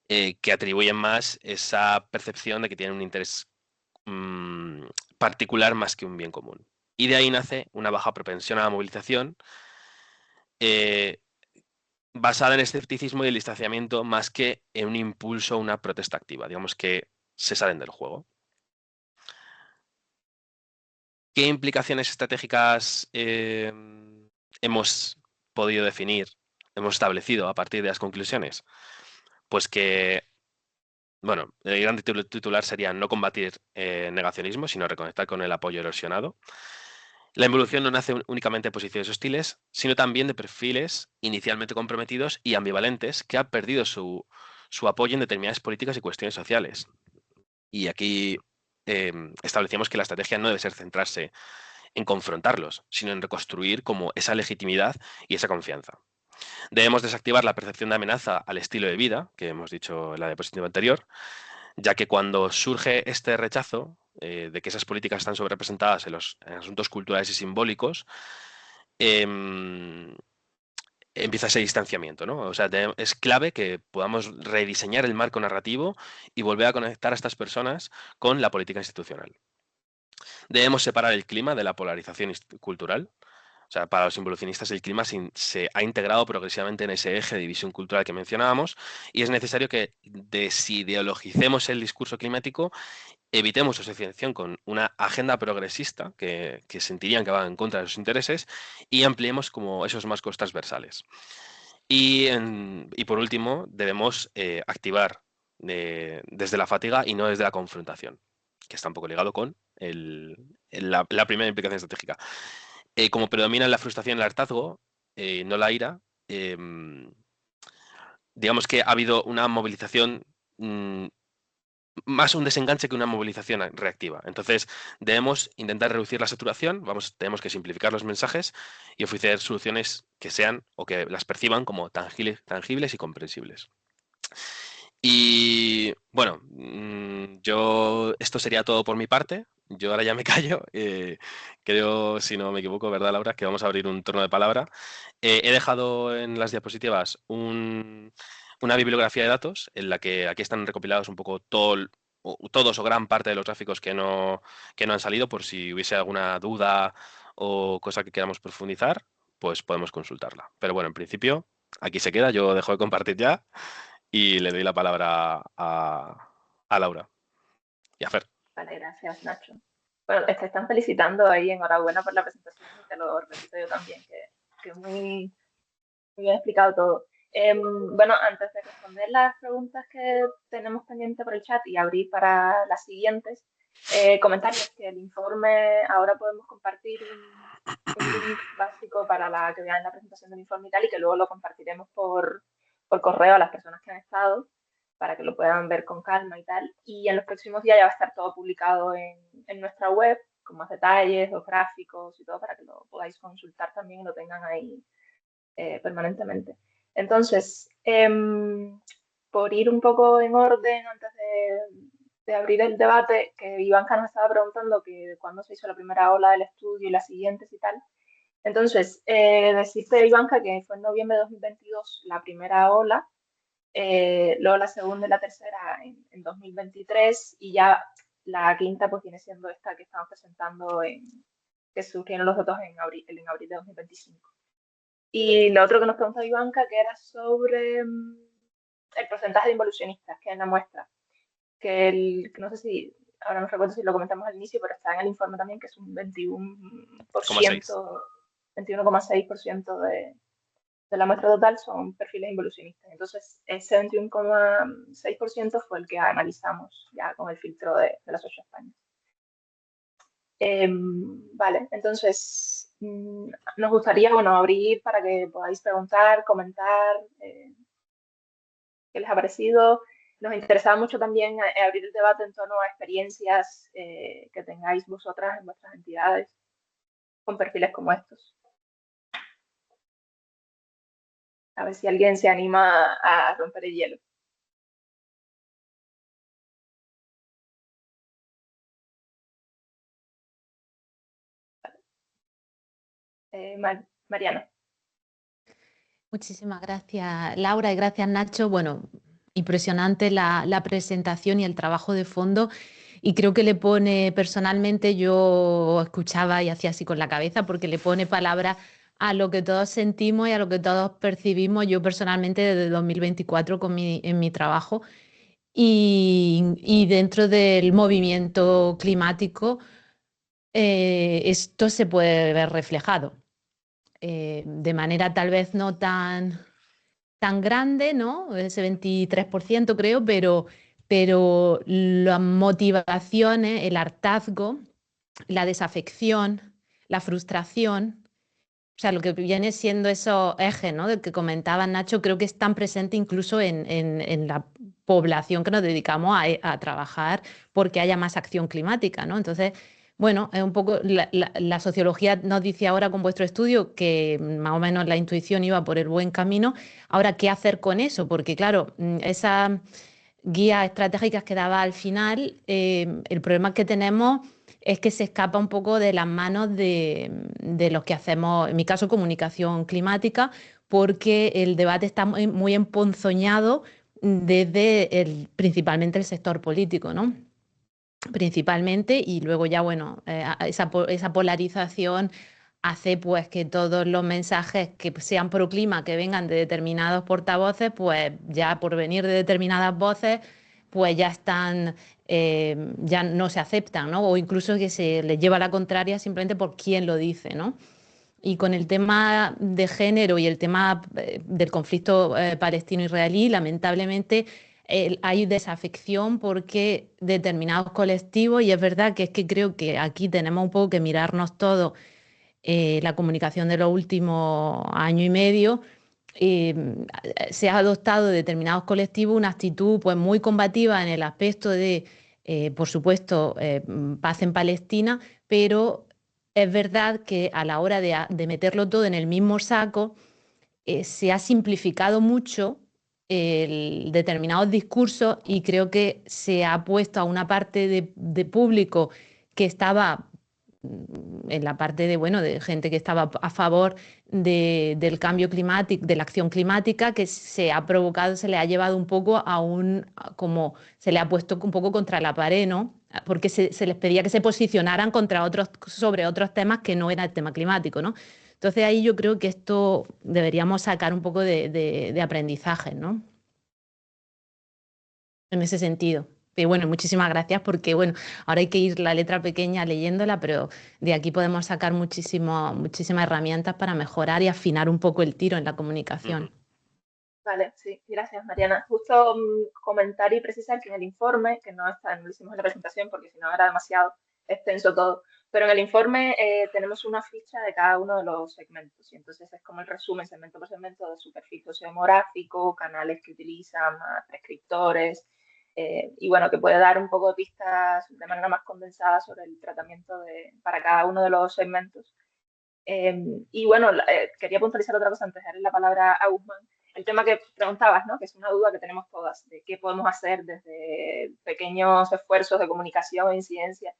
que atribuyen más esa percepción de que tienen un interés particular más que un bien común. Y de ahí nace una baja propensión a la movilización, eh, basada en escepticismo y el distanciamiento más que en un impulso a una protesta activa. Digamos que se salen del juego. ¿Qué implicaciones estratégicas hemos podido definir, hemos establecido a partir de las conclusiones? Pues que, bueno, el gran titular sería no combatir negacionismo, sino reconectar con el apoyo erosionado. La involución no nace únicamente de posiciones hostiles, sino también de perfiles inicialmente comprometidos y ambivalentes que han perdido su apoyo en determinadas políticas y cuestiones sociales. Y aquí establecemos que la estrategia no debe ser centrarse en confrontarlos, sino en reconstruir como esa legitimidad y esa confianza. Debemos desactivar la percepción de amenaza al estilo de vida, que hemos dicho en la diapositiva anterior, ya que cuando surge este rechazo de que esas políticas están sobrerepresentadas en asuntos culturales y simbólicos, em, empieza ese distanciamiento, ¿no? O sea, es clave que podamos rediseñar el marco narrativo y volver a conectar a estas personas con la política institucional. Debemos separar el clima de la polarización cultural. O sea, para los involucionistas el clima se ha integrado progresivamente en ese eje de división cultural que mencionábamos y es necesario que desideologicemos el discurso climático, evitemos su asociación con una agenda progresista que sentirían que va en contra de sus intereses y ampliemos como esos marcos transversales. Y por último, debemos activar desde la fatiga y no desde la confrontación, que está un poco ligado con la primera implicación estratégica. Como predomina la frustración y el hartazgo, no la ira, digamos que ha habido una movilización, más un desenganche que una movilización reactiva. Entonces, debemos intentar reducir la saturación, tenemos que simplificar los mensajes y ofrecer soluciones que sean o que las perciban como tangibles y comprensibles. Y bueno, esto sería todo por mi parte. Yo ahora ya me callo. Creo, si no me equivoco, ¿verdad, Laura? Que vamos a abrir un turno de palabra. He dejado en las diapositivas una bibliografía de datos en la que aquí están recopilados un poco todos o gran parte de los gráficos que no han salido, por si hubiese alguna duda o cosa que queramos profundizar, pues podemos consultarla. Pero bueno, en principio, aquí se queda. Yo dejo de compartir ya y le doy la palabra a Laura y a Fer. Vale, gracias, Nacho. Bueno, te están felicitando ahí, enhorabuena por la presentación y te lo repito yo también, que muy, muy bien explicado todo. Bueno, antes de responder las preguntas que tenemos pendiente por el chat y abrir para las siguientes, comentarles que el informe, ahora podemos compartir un link básico para que vean la presentación del informe y tal, y que luego lo compartiremos por correo a las personas que han estado para que lo puedan ver con calma y tal. Y en los próximos días ya va a estar todo publicado en nuestra web, con más detalles, los gráficos y todo, para que lo podáis consultar también y lo tengan ahí permanentemente. Entonces, por ir un poco en orden antes de abrir el debate, que Ivanka nos estaba preguntando que cuándo se hizo la primera ola del estudio y las siguientes y tal. Entonces, decirte, Ivanka, que fue en noviembre de 2022 la primera ola, luego la segunda y la tercera en 2023 y ya la quinta pues viene siendo esta que estamos presentando, que surgieron los datos en abril de 2025. Y lo otro que nos preguntaba Ivanka, que era sobre el porcentaje de involucionistas que hay en la muestra, que no sé si, ahora no recuerdo si lo comentamos al inicio, pero está en el informe también, que es un 6,6. 21,6% de la muestra total son perfiles involucionistas. Entonces, ese 21,6% fue el que analizamos ya con el filtro de las 8 Españas. Vale, entonces nos gustaría, bueno, abrir para que podáis preguntar, comentar qué les ha parecido. Nos interesaba mucho también abrir el debate en torno a experiencias que tengáis vosotras en vuestras entidades con perfiles como estos. A ver si alguien se anima a romper el hielo. Mariana. Muchísimas gracias, Laura, y gracias, Nacho. Bueno, impresionante la presentación y el trabajo de fondo. Y creo que le pone, personalmente, yo escuchaba y hacía así con la cabeza, porque le pone palabras a lo que todos sentimos y a lo que todos percibimos. Yo personalmente desde 2024 en mi trabajo y dentro del movimiento climático, esto se puede ver reflejado. De manera tal vez no tan tan grande, ¿no? Ese 23% creo, pero las motivaciones, el hartazgo, la desafección, la frustración, o sea, lo que viene siendo esos ejes, ¿no? Del que comentaba Nacho, creo que están presentes incluso en la población que nos dedicamos a trabajar porque haya más acción climática, ¿no? Entonces, bueno, es un poco la sociología nos dice ahora con vuestro estudio que más o menos la intuición iba por el buen camino. Ahora, ¿qué hacer con eso? Porque claro, esas guías estratégicas que daba al final, el problema que tenemos es que se escapa un poco de las manos de los que hacemos, en mi caso, comunicación climática, porque el debate está muy emponzoñado desde principalmente el sector político, ¿no? Principalmente, y luego ya, bueno, esa polarización hace pues que todos los mensajes que sean pro clima, que vengan de determinados portavoces, pues ya por venir de determinadas voces, pues ya están, ya no se aceptan, ¿no? O incluso que se les lleva la contraria simplemente por quién lo dice, ¿no? Y con el tema de género y el tema del conflicto palestino-israelí, lamentablemente hay desafección porque determinados colectivos, y es verdad que es que creo que aquí tenemos un poco que mirarnos todo la comunicación de los últimos año y medio, eh, se ha adoptado de determinados colectivos una actitud pues, muy combativa en el aspecto de, por supuesto, paz en Palestina, pero es verdad que a la hora de meterlo todo en el mismo saco, se ha simplificado mucho determinados discursos y creo que se ha puesto a una parte de público que estaba en la parte de, bueno, de gente que estaba a favor del cambio climático, de la acción climática, que se ha provocado, se le ha llevado un poco como se le ha puesto un poco contra la pared, ¿no? Porque se les pedía que se posicionaran sobre otros temas que no era el tema climático, ¿no? Entonces ahí yo creo que esto deberíamos sacar un poco de aprendizaje, ¿no? En ese sentido. Pero bueno, muchísimas gracias porque bueno, ahora hay que ir la letra pequeña leyéndola, pero de aquí podemos sacar muchísimas herramientas para mejorar y afinar un poco el tiro en la comunicación. Vale, sí, gracias Mariana. Justo comentar y precisar que en el informe, que no lo hicimos en la presentación porque si no era demasiado extenso todo, pero en el informe tenemos una ficha de cada uno de los segmentos y entonces es como el resumen segmento por segmento de su perfil sociodemográfico, canales que utilizan, prescriptores y bueno, que puede dar un poco de pistas de manera más condensada sobre el tratamiento para cada uno de los segmentos. Y bueno, quería puntualizar otra cosa antes de darle la palabra a Guzmán. El tema que preguntabas, ¿no? Que es una duda que tenemos todas, de qué podemos hacer desde pequeños esfuerzos de comunicación e incidencia.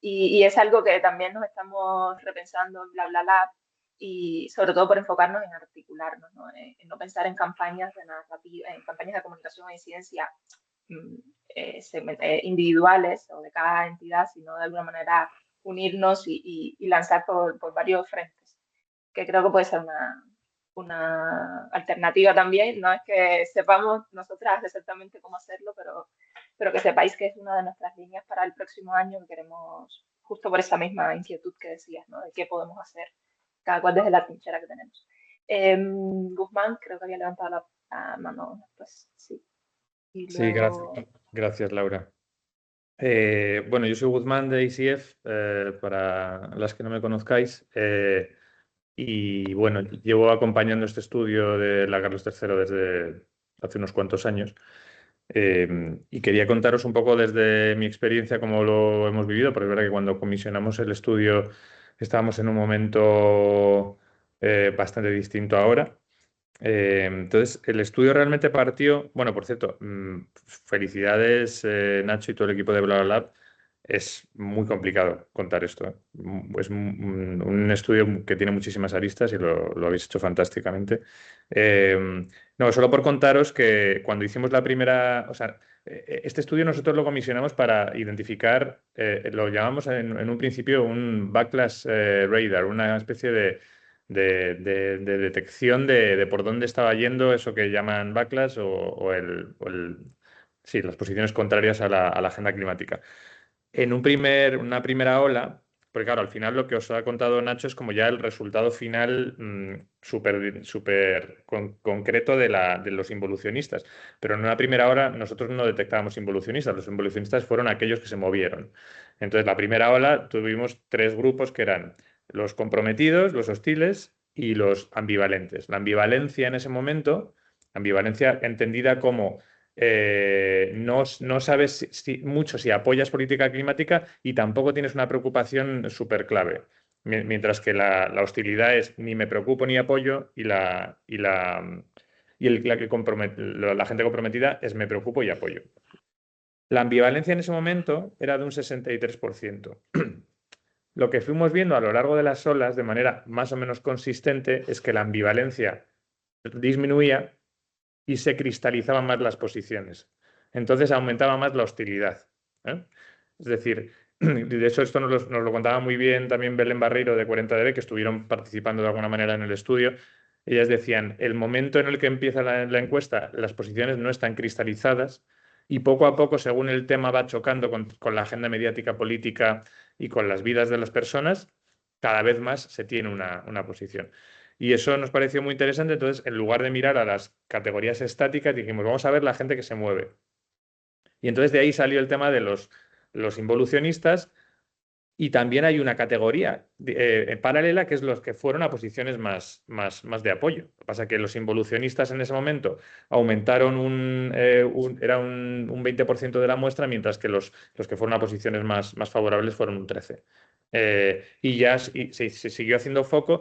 Y es algo que también nos estamos repensando en Bla Bla Lab y sobre todo por enfocarnos en articularnos, ¿no? En no pensar en campañas de narrativa, en campañas de comunicación e incidencia individuales o de cada entidad, sino de alguna manera unirnos y lanzar por varios frentes, que creo que puede ser una alternativa también. No es que sepamos nosotras exactamente cómo hacerlo, pero que sepáis que es una de nuestras líneas para el próximo año que queremos, justo por esa misma inquietud que decías, ¿no? De qué podemos hacer cada cual desde la trinchera que tenemos. Guzmán, creo que había levantado la mano, pues sí. Y Sí, luego... gracias Laura. Bueno, yo soy Guzmán de ICF, para las que no me conozcáis, y bueno, llevo acompañando este estudio de la Carlos III desde hace unos cuantos años, y quería contaros un poco desde mi experiencia cómo lo hemos vivido, porque es verdad que cuando comisionamos el estudio estábamos en un momento bastante distinto ahora. Entonces, el estudio realmente partió, bueno, por cierto, felicidades Nacho y todo el equipo de Bla Bla Lab. Es muy complicado contar esto, ¿eh? Es un estudio que tiene muchísimas aristas y lo habéis hecho fantásticamente. No, solo por contaros que cuando hicimos la primera, o sea, este estudio nosotros lo comisionamos para identificar, lo llamamos en un principio un backlash radar, una especie de detección de por dónde estaba yendo eso que llaman backlash sí, las posiciones contrarias a la agenda climática. En una primera ola, porque claro, al final lo que os ha contado Nacho es como ya el resultado final súper concreto de los involucionistas. Pero en una primera hora nosotros no detectábamos involucionistas, los involucionistas fueron aquellos que se movieron. Entonces, la primera ola tuvimos 3 grupos que eran los comprometidos, los hostiles y los ambivalentes. La ambivalencia en ese momento, ambivalencia entendida como no sabes mucho si apoyas política climática y tampoco tienes una preocupación súper clave. Mientras que la hostilidad es ni me preocupo ni apoyo y la gente comprometida es me preocupo y apoyo. La ambivalencia en ese momento era de un 63%. Lo que fuimos viendo a lo largo de las olas de manera más o menos consistente es que la ambivalencia disminuía y se cristalizaban más las posiciones. Entonces aumentaba más la hostilidad. Es decir, de hecho esto nos lo contaba muy bien también Belén Barreiro de 40dB, que estuvieron participando de alguna manera en el estudio. Ellas decían, el momento en el que empieza la encuesta, las posiciones no están cristalizadas y poco a poco, según el tema va chocando con la agenda mediática política y con las vidas de las personas, cada vez más se tiene una posición. Y eso nos pareció muy interesante. Entonces, en lugar de mirar a las categorías estáticas, dijimos, vamos a ver la gente que se mueve. Y entonces de ahí salió el tema de los involucionistas. Y también hay una categoría paralela, que es los que fueron a posiciones más de apoyo. Lo que pasa es que los involucionistas en ese momento aumentaron era un 20% de la muestra, mientras que los que fueron a posiciones más favorables fueron un 13%. Y ya se siguió haciendo foco.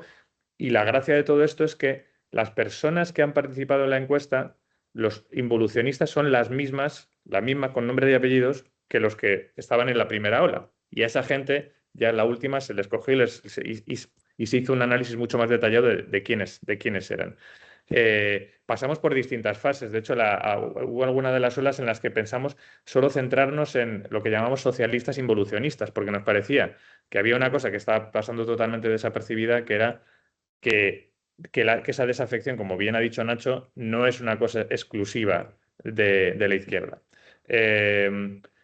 Y la gracia de todo esto es que las personas que han participado en la encuesta, los involucionistas son la misma con nombre y apellidos que los que estaban en la primera ola. Y a esa gente, ya en la última, se les cogió y se hizo un análisis mucho más detallado de quiénes eran. Pasamos por distintas fases. De hecho, hubo alguna de las olas en las que pensamos solo centrarnos en lo que llamamos socialistas involucionistas, porque nos parecía que había una cosa que estaba pasando totalmente desapercibida, que era que esa desafección, como bien ha dicho Nacho, no es una cosa exclusiva de la izquierda.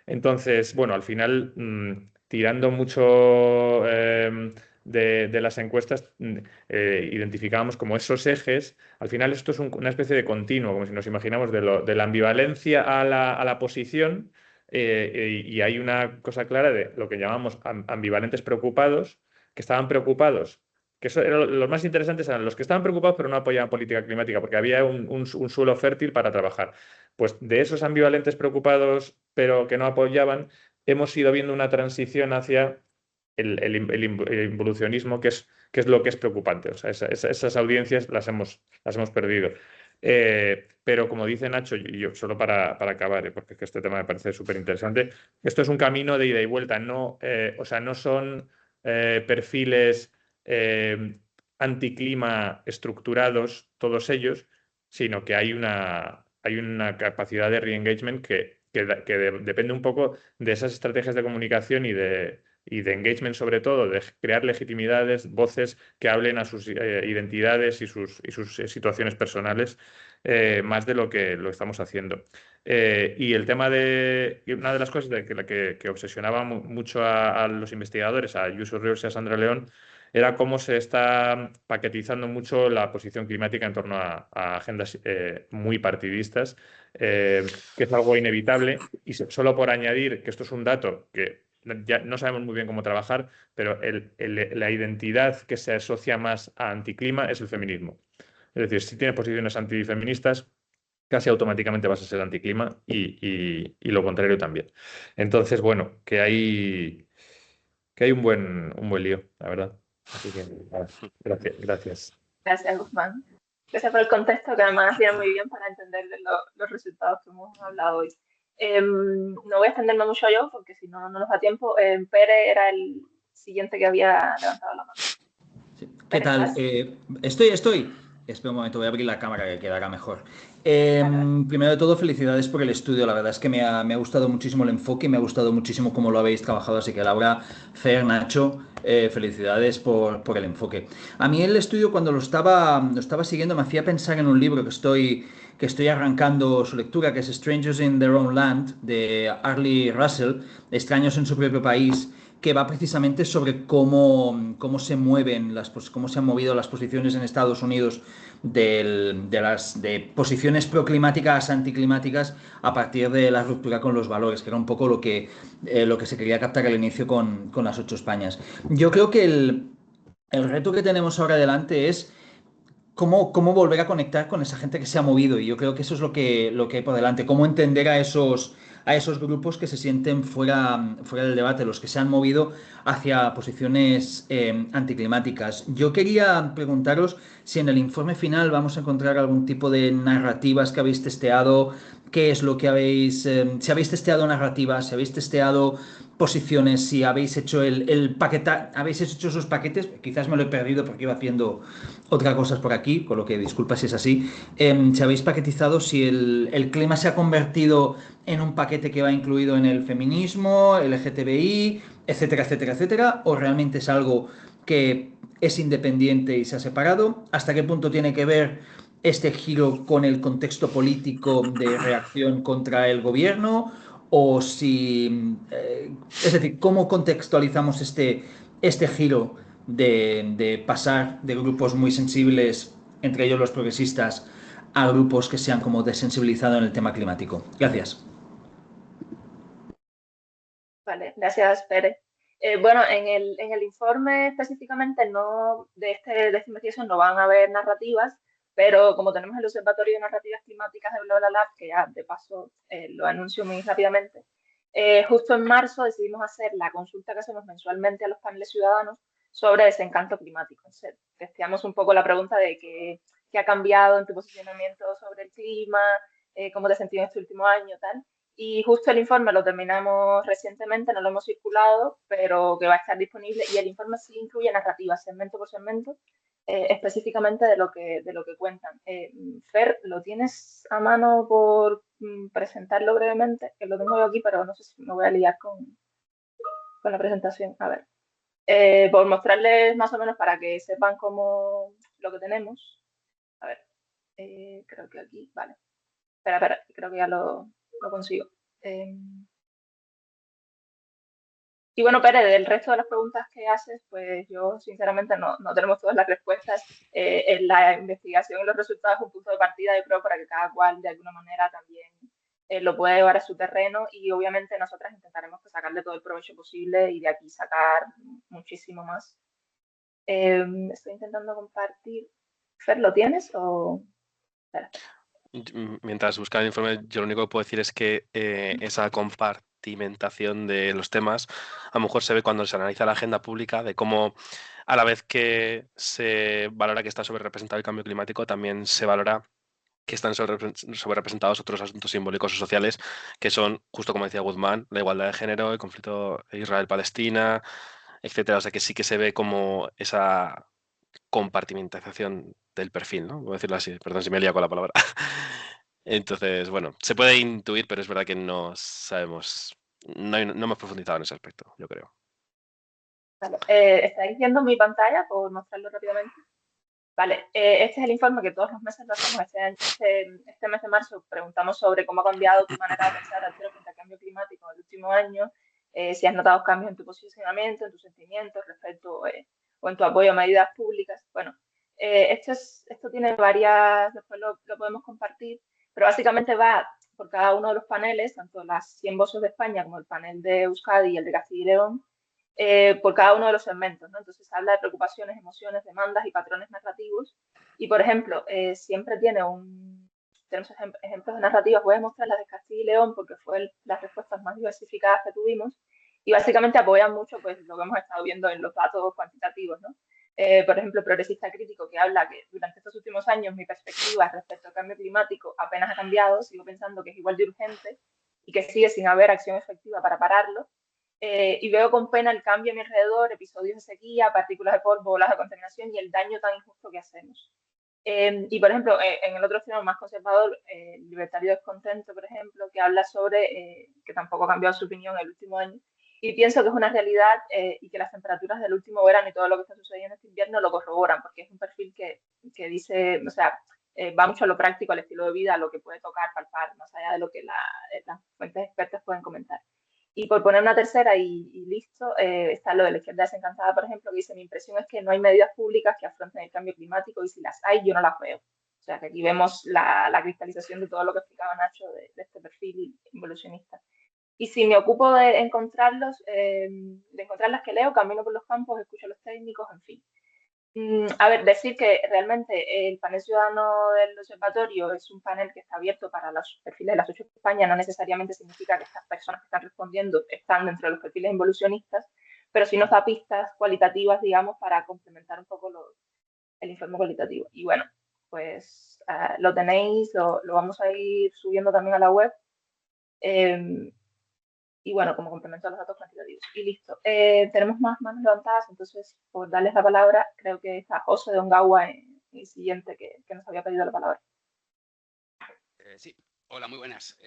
Entonces, bueno, al final, tirando mucho de las encuestas, identificábamos como esos ejes. Al final esto es una especie de continuo, como si nos imaginamos de la ambivalencia a la posición, y hay una cosa clara de lo que llamamos ambivalentes preocupados, que estaban preocupados. Que los más interesantes eran los que estaban preocupados pero no apoyaban política climática, porque había un suelo fértil para trabajar. Pues de esos ambivalentes preocupados pero que no apoyaban, hemos ido viendo una transición hacia el involucionismo, que es lo que es preocupante. O sea, esas audiencias las hemos perdido. Pero como dice Nacho, yo solo para acabar, porque es que este tema me parece súper interesante, esto es un camino de ida y vuelta. No son perfiles anticlima estructurados, todos ellos, sino que hay una capacidad de re-engagement que depende un poco de esas estrategias de comunicación y de engagement, sobre todo, de crear legitimidades, voces que hablen a sus identidades y sus situaciones personales, más de lo que lo estamos haciendo. Y el tema una de las cosas que obsesionaba mucho a los investigadores, a Ayuso Ríos y a Sandra León, era cómo se está paquetizando mucho la posición climática en torno a agendas muy partidistas, que es algo inevitable. Y solo por añadir que esto es un dato que ya no sabemos muy bien cómo trabajar, pero la identidad que se asocia más a anticlima es el feminismo. Es decir, si tienes posiciones antifeministas, casi automáticamente vas a ser anticlima y lo contrario también. Entonces, bueno, que hay un buen lío, la verdad. Así que, gracias. Gracias, Guzmán. Gracias por el contexto, que además viene muy bien para entender los resultados que hemos hablado hoy. No voy a extenderme mucho yo, porque si no nos da tiempo. Pere era el siguiente que había levantado la mano. Sí. ¿Qué tal? Estoy. Espera un momento, voy a abrir la cámara que quedará mejor. Primero de todo, felicidades por el estudio. La verdad es que me ha gustado muchísimo el enfoque, me ha gustado muchísimo cómo lo habéis trabajado. Así que Laura, Fer, Nacho, felicidades por el enfoque. A mí el estudio, cuando lo estaba siguiendo, me hacía pensar en un libro que estoy arrancando su lectura, que es Strangers in Their Own Land, de Arlie Russell, Extraños en su propio país, que va precisamente sobre cómo se mueven cómo se han movido las posiciones en Estados Unidos de posiciones proclimáticas, anticlimáticas, a partir de la ruptura con los valores, que era un poco lo que se quería captar al inicio con las 8 Españas. Yo creo que el reto que tenemos ahora adelante es cómo volver a conectar con esa gente que se ha movido. Y yo creo que eso es lo que hay por delante. Cómo entender a esos grupos que se sienten fuera del debate, los que se han movido hacia posiciones anticlimáticas. Yo quería preguntaros si en el informe final vamos a encontrar algún tipo de narrativas que habéis testeado, qué es lo que si habéis testeado narrativas, si habéis testeado posiciones, si habéis hecho habéis hecho esos paquetes. Quizás me lo he perdido porque iba haciendo otras cosas por aquí, con lo que disculpa si es así. Si habéis paquetizado, si el clima se ha convertido en un paquete que va incluido en el feminismo, el LGTBI, etcétera, etcétera, etcétera, o realmente es algo que es independiente y se ha separado. ¿Hasta qué punto tiene que ver este giro con el contexto político de reacción contra el gobierno? O si, es decir, ¿cómo contextualizamos este giro de pasar de grupos muy sensibles, entre ellos los progresistas, a grupos que se han como desensibilizado en el tema climático? Gracias. Vale, gracias, Pérez. Bueno, en el informe específicamente de esta investigación no van a haber narrativas, pero como tenemos el Observatorio de Narrativas Climáticas de BlaBlaLab, que ya de paso lo anuncio muy rápidamente, justo en marzo decidimos hacer la consulta que hacemos mensualmente a los paneles ciudadanos sobre desencanto climático. Entonces, testeamos un poco la pregunta de qué ha cambiado en tu posicionamiento sobre el clima, cómo te has sentido en este último año, tal. Y justo el informe lo terminamos recientemente, no lo hemos circulado, pero que va a estar disponible. Y el informe sí incluye narrativas, segmento por segmento, específicamente de lo que cuentan. Fer, ¿lo tienes a mano por presentarlo brevemente? Que lo tengo yo aquí, pero no sé si me voy a liar con la presentación. A ver, por mostrarles más o menos para que sepan cómo lo que tenemos. A ver, creo que aquí, vale. Espera, creo que ya lo consigo. Y bueno, Pérez, del resto de las preguntas que haces, pues yo sinceramente no tenemos todas las respuestas. En la investigación y los resultados es un punto de partida, yo creo, para que cada cual de alguna manera también lo pueda llevar a su terreno y obviamente nosotras intentaremos pues, sacarle todo el provecho posible y de aquí sacar muchísimo más. Estoy intentando compartir. Fer, ¿lo tienes o...? Espera. Mientras busca el informe, yo lo único que puedo decir es que esa compartimentación de los temas a lo mejor se ve cuando se analiza la agenda pública de cómo a la vez que se valora que está sobrerepresentado el cambio climático, también se valora que están sobrerepresentados otros asuntos simbólicos o sociales que son, justo como decía Guzmán, la igualdad de género, el conflicto Israel-Palestina, etcétera. O sea que sí que se ve como esa compartimentación del perfil, ¿no? Voy a decirlo así, perdón si me he liado con la palabra. Entonces, bueno, se puede intuir, pero es verdad que no sabemos, no hemos profundizado en ese aspecto, yo creo. Vale, ¿estáis viendo mi pantalla por mostrarlo rápidamente? Vale, este es el informe que todos los meses lo hacemos. Este mes de marzo preguntamos sobre cómo ha cambiado tu manera de pensar frente al cambio climático en el último año, si has notado cambios en tu posicionamiento, en tus sentimientos respecto o en tu apoyo a medidas públicas. Bueno, esto tiene varias, después lo podemos compartir, pero básicamente va por cada uno de los paneles, tanto las 100 voces de España como el panel de Euskadi y el de Castilla y León, por cada uno de los segmentos, ¿no? Entonces habla de preocupaciones, emociones, demandas y patrones narrativos. Y, por ejemplo, siempre tenemos ejemplos de narrativas. Voy a mostrar las de Castilla y León porque fue las respuestas más diversificadas que tuvimos y básicamente apoyan mucho pues, lo que hemos estado viendo en los datos cuantitativos, ¿no? Por ejemplo, Progresista Crítico, que habla que durante estos últimos años mi perspectiva respecto al cambio climático apenas ha cambiado, sigo pensando que es igual de urgente y que sigue sin haber acción efectiva para pararlo. Y veo con pena el cambio a mi alrededor, episodios de sequía, partículas de polvo, olas de contaminación y el daño tan injusto que hacemos. Y, por ejemplo, en el otro extremo más conservador, Libertario Descontento, por ejemplo, que habla sobre que tampoco ha cambiado su opinión en el último año. Y pienso que es una realidad y que las temperaturas del último verano y todo lo que está sucediendo este invierno lo corroboran, porque es un perfil que dice, o sea, va mucho a lo práctico, al estilo de vida, a lo que puede tocar, palpar, más allá de lo que las fuentes expertas pueden comentar. Y por poner una tercera y listo, está lo de la izquierda desencantada, por ejemplo, que dice: mi impresión es que no hay medidas públicas que afronten el cambio climático, y si las hay, yo no las veo. O sea, que aquí vemos la cristalización de todo lo que explicaba Nacho de este perfil involucionista. Y si me ocupo de encontrarlos, de encontrar las que leo, camino por los campos, escucho a los técnicos, en fin. A ver, decir que realmente el panel ciudadano del observatorio es un panel que está abierto para los perfiles de la sociedad de España, no necesariamente significa que estas personas que están respondiendo están dentro de los perfiles involucionistas, pero sí nos da pistas cualitativas, digamos, para complementar un poco el informe cualitativo. Y bueno, pues lo tenéis, lo vamos a ir subiendo también a la web. Y bueno, como complemento a los datos cuantitativos. Y listo. Tenemos más manos levantadas, entonces, por darles la palabra, creo que está José de Ongawa en el siguiente que nos había pedido la palabra. Sí, hola, muy buenas.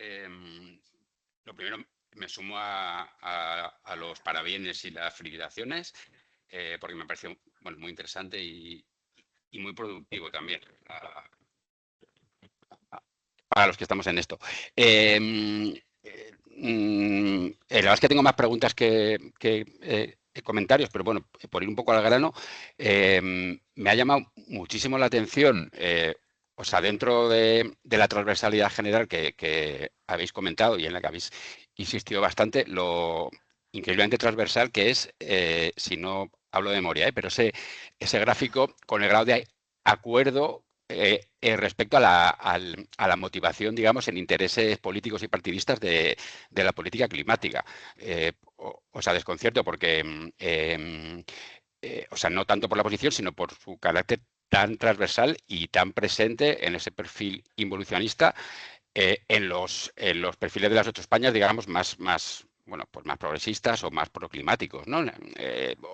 Lo primero, me sumo a los parabienes y las felicitaciones, porque me pareció muy interesante y muy productivo también para los que estamos en esto. La verdad es que tengo más preguntas que comentarios, pero bueno, por ir un poco al grano, me ha llamado muchísimo la atención, o sea, dentro de la transversalidad general que habéis comentado y en la que habéis insistido bastante, lo increíblemente transversal que es, si no hablo de memoria, pero ese gráfico con el grado de acuerdo respecto a la motivación, digamos, en intereses políticos y partidistas de la política climática. O sea, desconcierto porque, o sea, no tanto por la posición, sino por su carácter tan transversal y tan presente en ese perfil involucionista en los perfiles de las 8 Españas, digamos, más progresistas o más proclimáticos, ¿no?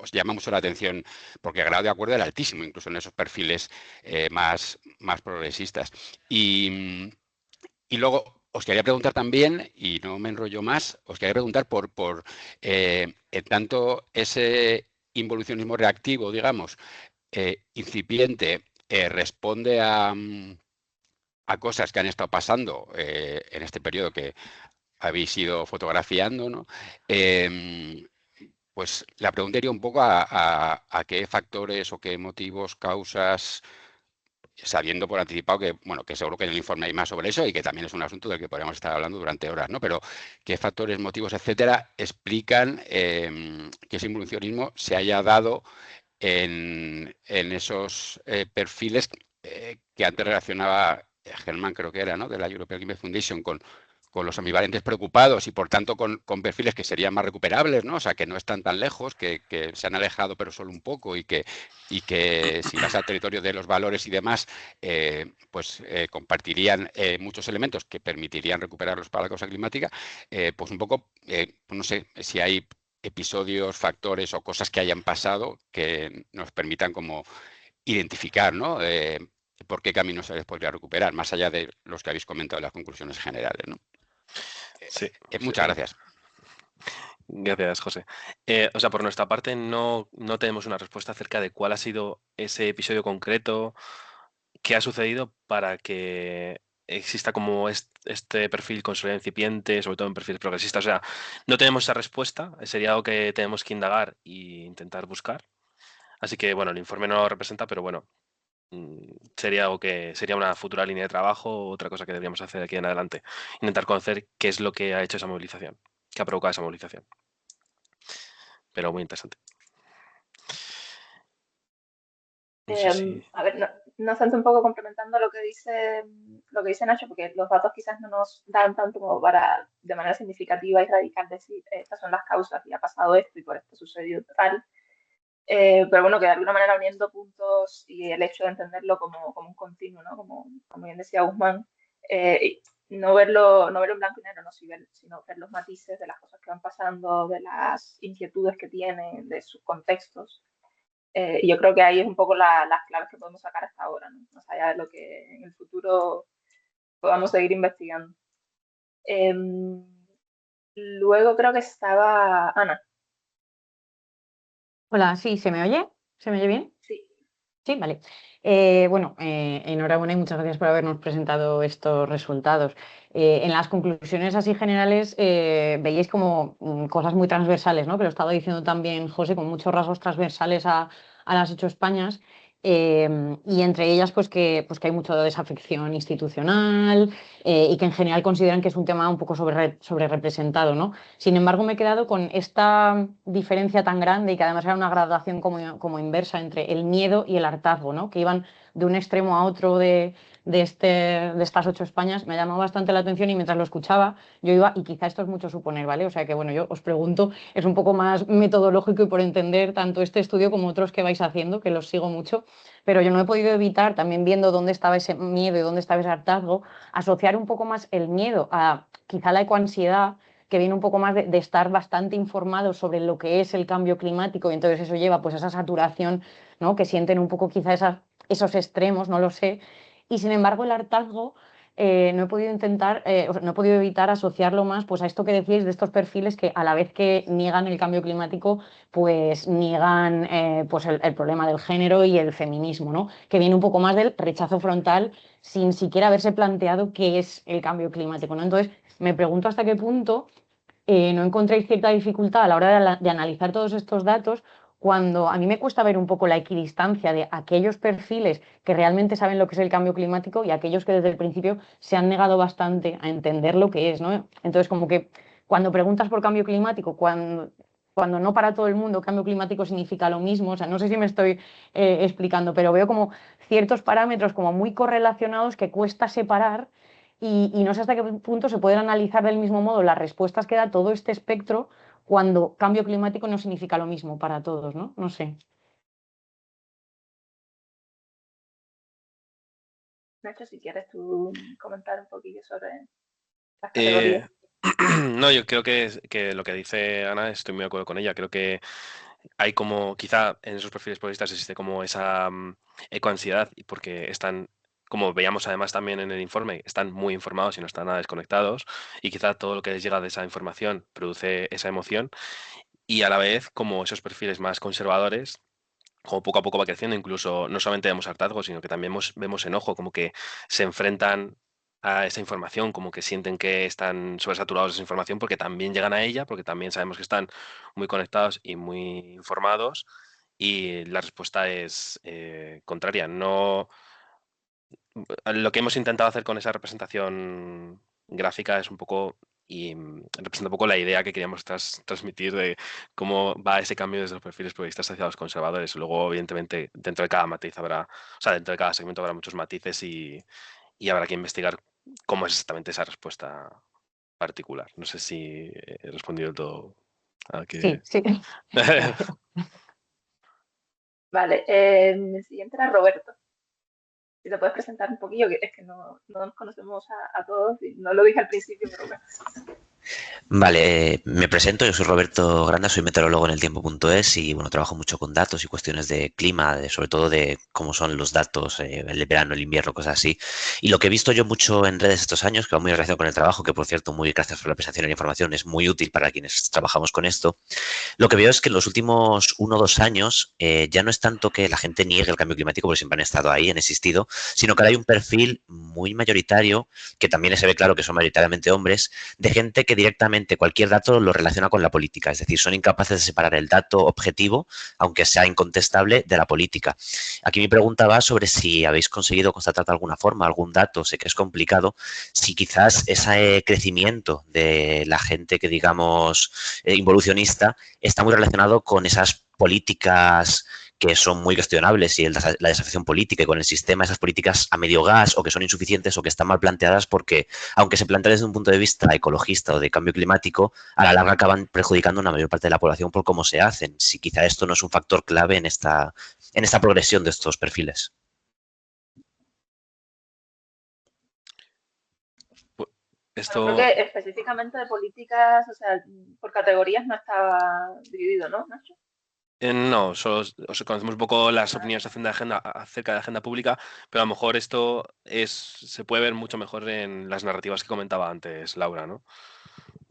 Os llama mucho la atención porque el grado de acuerdo era altísimo, incluso en esos perfiles más progresistas. Y luego os quería preguntar también, y no me enrollo más, os quería preguntar por tanto ese involucionismo reactivo, digamos, incipiente, responde a cosas que han estado pasando en este periodo que habéis ido fotografiando, ¿no? Pues la pregunta iría un poco a qué factores o qué motivos, causas, sabiendo por anticipado que, bueno, que seguro que en el informe hay más sobre eso y que también es un asunto del que podríamos estar hablando durante horas, ¿no? Pero qué factores, motivos, etcétera, explican que ese involucionismo se haya dado en esos perfiles que antes relacionaba Germán, creo que era, ¿no? De la European Climate Foundation con los ambivalentes preocupados y por tanto con perfiles que serían más recuperables, ¿no? O sea, que no están tan lejos, que se han alejado pero solo un poco y que si vas al territorio de los valores y demás, pues compartirían muchos elementos que permitirían recuperarlos para la causa climática, pues un poco, no sé si hay episodios, factores o cosas que hayan pasado que nos permitan como identificar, ¿no? Por qué camino se les podría recuperar, más allá de los que habéis comentado en las conclusiones generales, ¿no? Sí. Muchas gracias. Gracias, José. O sea, por nuestra parte no tenemos una respuesta acerca de cuál ha sido ese episodio concreto, qué ha sucedido para que exista como este perfil con soledad incipiente, sobre todo en perfiles progresistas. O sea, no tenemos esa respuesta, sería algo que tenemos que indagar e intentar buscar. Así que, bueno, el informe no lo representa, pero bueno, sería algo que sería una futura línea de trabajo, otra cosa que deberíamos hacer de aquí en adelante. Intentar conocer qué es lo que ha hecho esa movilización, qué ha provocado esa movilización. Pero muy interesante. No sé si... A ver, no obstante, un poco complementando lo que dice Nacho, porque los datos quizás no nos dan tanto como para de manera significativa y radical decir estas son las causas y ha pasado esto y por esto sucedió tal. Pero bueno, que de alguna manera uniendo puntos y el hecho de entenderlo como un continuo, ¿no? Como bien decía Guzmán, no verlo en blanco y negro, ¿no? Sino ver los matices de las cosas que van pasando, de las inquietudes que tienen, de sus contextos. Y yo creo que ahí es un poco las claves que podemos sacar hasta ahora, ¿no? Más allá de lo que en el futuro podamos seguir investigando. Luego creo que estaba Ana. Hola, sí, ¿se me oye? ¿Se me oye bien? Sí. Sí, vale. Bueno, enhorabuena y muchas gracias por habernos presentado estos resultados. En las conclusiones así generales veíais como cosas muy transversales, ¿no? Que lo estaba diciendo también José, con muchos rasgos transversales a las 8 Españas. Y entre ellas, pues que hay mucho desafección institucional y que en general consideran que es un tema un poco sobre representado, ¿no? Sin embargo, me he quedado con esta diferencia tan grande y que además era una graduación como inversa entre el miedo y el hartazgo, ¿no? Que iban de un extremo a otro de estas 8 Españas. Me llamó bastante la atención y mientras lo escuchaba yo iba, y quizá esto es mucho suponer, ¿vale? O sea que bueno, yo os pregunto, es un poco más metodológico y por entender tanto este estudio como otros que vais haciendo, que los sigo mucho, pero yo no he podido evitar, también viendo dónde estaba ese miedo y dónde estaba ese hartazgo, asociar un poco más el miedo a quizá la ecoansiedad, que viene un poco más de estar bastante informado sobre lo que es el cambio climático, y entonces eso lleva pues a esa saturación, ¿no? Que sienten un poco quizá esos extremos, no lo sé, y sin embargo el hartazgo no he podido no he podido evitar asociarlo más pues a esto que decíais de estos perfiles que a la vez que niegan el cambio climático, pues niegan pues el problema del género y el feminismo, ¿no? Que viene un poco más del rechazo frontal sin siquiera haberse planteado qué es el cambio climático, ¿no? Entonces me pregunto hasta qué punto no encontréis cierta dificultad a la hora de analizar todos estos datos, cuando a mí me cuesta ver un poco la equidistancia de aquellos perfiles que realmente saben lo que es el cambio climático y aquellos que desde el principio se han negado bastante a entender lo que es, ¿no? Entonces, como que cuando preguntas por cambio climático, cuando no para todo el mundo cambio climático significa lo mismo, o sea, no sé si me estoy explicando, pero veo como ciertos parámetros como muy correlacionados que cuesta separar, y no sé hasta qué punto se pueden analizar del mismo modo las respuestas que da todo este espectro cuando cambio climático no significa lo mismo para todos, ¿no? No sé. Nacho, si quieres tú comentar un poquillo sobre las Eh, categorías. no, yo creo que lo que dice Ana, estoy muy de acuerdo con ella. Creo que hay como, quizá en esos perfiles progresistas existe como esa ecoansiedad, y porque están, como veíamos además también en el informe, están muy informados y no están nada desconectados, y quizá todo lo que les llega de esa información produce esa emoción, y a la vez como esos perfiles más conservadores, como poco a poco va creciendo, incluso no solamente vemos hartazgo, sino que también vemos enojo, como que se enfrentan a esa información, como que sienten que están sobresaturados de esa información porque también llegan a ella, porque también sabemos que están muy conectados y muy informados, y la respuesta es contraria. No, lo que hemos intentado hacer con esa representación gráfica es un poco, y representa un poco la idea que queríamos transmitir de cómo va ese cambio desde los perfiles progresistas hacia los conservadores. Luego, evidentemente, dentro de cada matiz habrá, o sea, dentro de cada segmento habrá muchos matices, y habrá que investigar cómo es exactamente esa respuesta particular. No sé si he respondido todo a Sí, que... sí. Gracias. Vale, el siguiente era Roberto. Si te puedes presentar un poquillo, que es que no nos conocemos a todos, y no lo dije al principio, pero bueno. Vale, me presento, yo soy Roberto Granda, soy meteorólogo en eltiempo.es y bueno, trabajo mucho con datos y cuestiones de clima, sobre todo de cómo son los datos, el verano, el invierno, cosas así. Y lo que he visto yo mucho en redes estos años, que va muy relacionado con el trabajo, que por cierto, muy gracias por la presentación y la información, es muy útil para quienes trabajamos con esto. Lo que veo es que en los últimos 1 o 2 años ya no es tanto que la gente niegue el cambio climático, porque siempre han estado ahí, han existido, sino que ahora hay un perfil muy mayoritario, que también se ve claro que son mayoritariamente hombres, de gente que directamente cualquier dato lo relaciona con la política, es decir, son incapaces de separar el dato objetivo, aunque sea incontestable, de la política. Aquí mi pregunta va sobre si habéis conseguido constatar de alguna forma algún dato, sé que es complicado, si quizás ese crecimiento de la gente que digamos involucionista está muy relacionado con esas políticas que son muy cuestionables, y la desafección política y con el sistema, esas políticas a medio gas o que son insuficientes o que están mal planteadas porque, aunque se planteen desde un punto de vista ecologista o de cambio climático, a la larga acaban perjudicando a una mayor parte de la población por cómo se hacen. Si quizá esto no es un factor clave en esta progresión de estos perfiles. Pues, Bueno, creo esto... que específicamente de políticas, o sea, por categorías no estaba dividido, ¿no, Nacho? No, solo conocemos un poco las opiniones acerca de agenda pública, pero a lo mejor esto se puede ver mucho mejor en las narrativas que comentaba antes Laura, ¿no?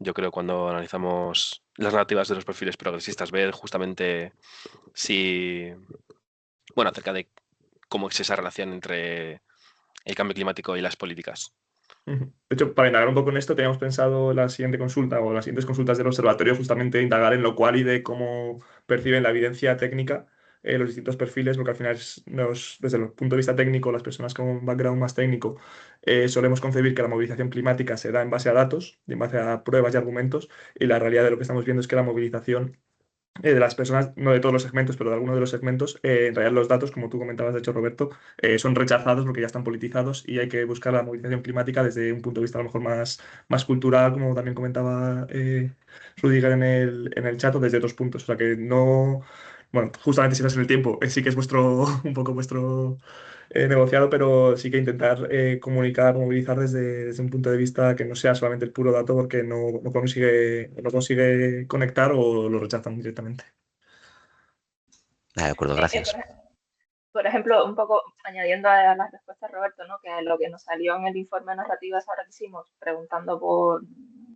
Yo creo cuando analizamos las narrativas de los perfiles progresistas, ver justamente si, bueno, acerca de cómo es esa relación entre el cambio climático y las políticas. De hecho, para indagar un poco en esto, teníamos pensado la siguiente consulta o las siguientes consultas del observatorio, justamente indagar en lo cual y de cómo perciben la evidencia técnica los distintos perfiles, porque al final desde el punto de vista técnico, las personas con un background más técnico, solemos concebir que la movilización climática se da en base a datos, en base a pruebas y argumentos, y la realidad de lo que estamos viendo es que la movilización de las personas, no de todos los segmentos, pero de algunos de los segmentos, en realidad los datos, como tú comentabas, de hecho, Roberto, son rechazados porque ya están politizados y hay que buscar la movilización climática desde un punto de vista a lo mejor más cultural, como también comentaba Rudiger en el chat, o desde otros puntos. O sea que no, bueno, justamente si no es en el tiempo, sí que es un poco vuestro negociado, pero sí que intentar comunicar, movilizar desde un punto de vista que no sea solamente el puro dato, porque no consigue conectar o lo rechazan directamente. De acuerdo, gracias. Por ejemplo, un poco añadiendo a las respuestas, Roberto, ¿no? Que lo que nos salió en el informe de narrativas ahora que hicimos, preguntando por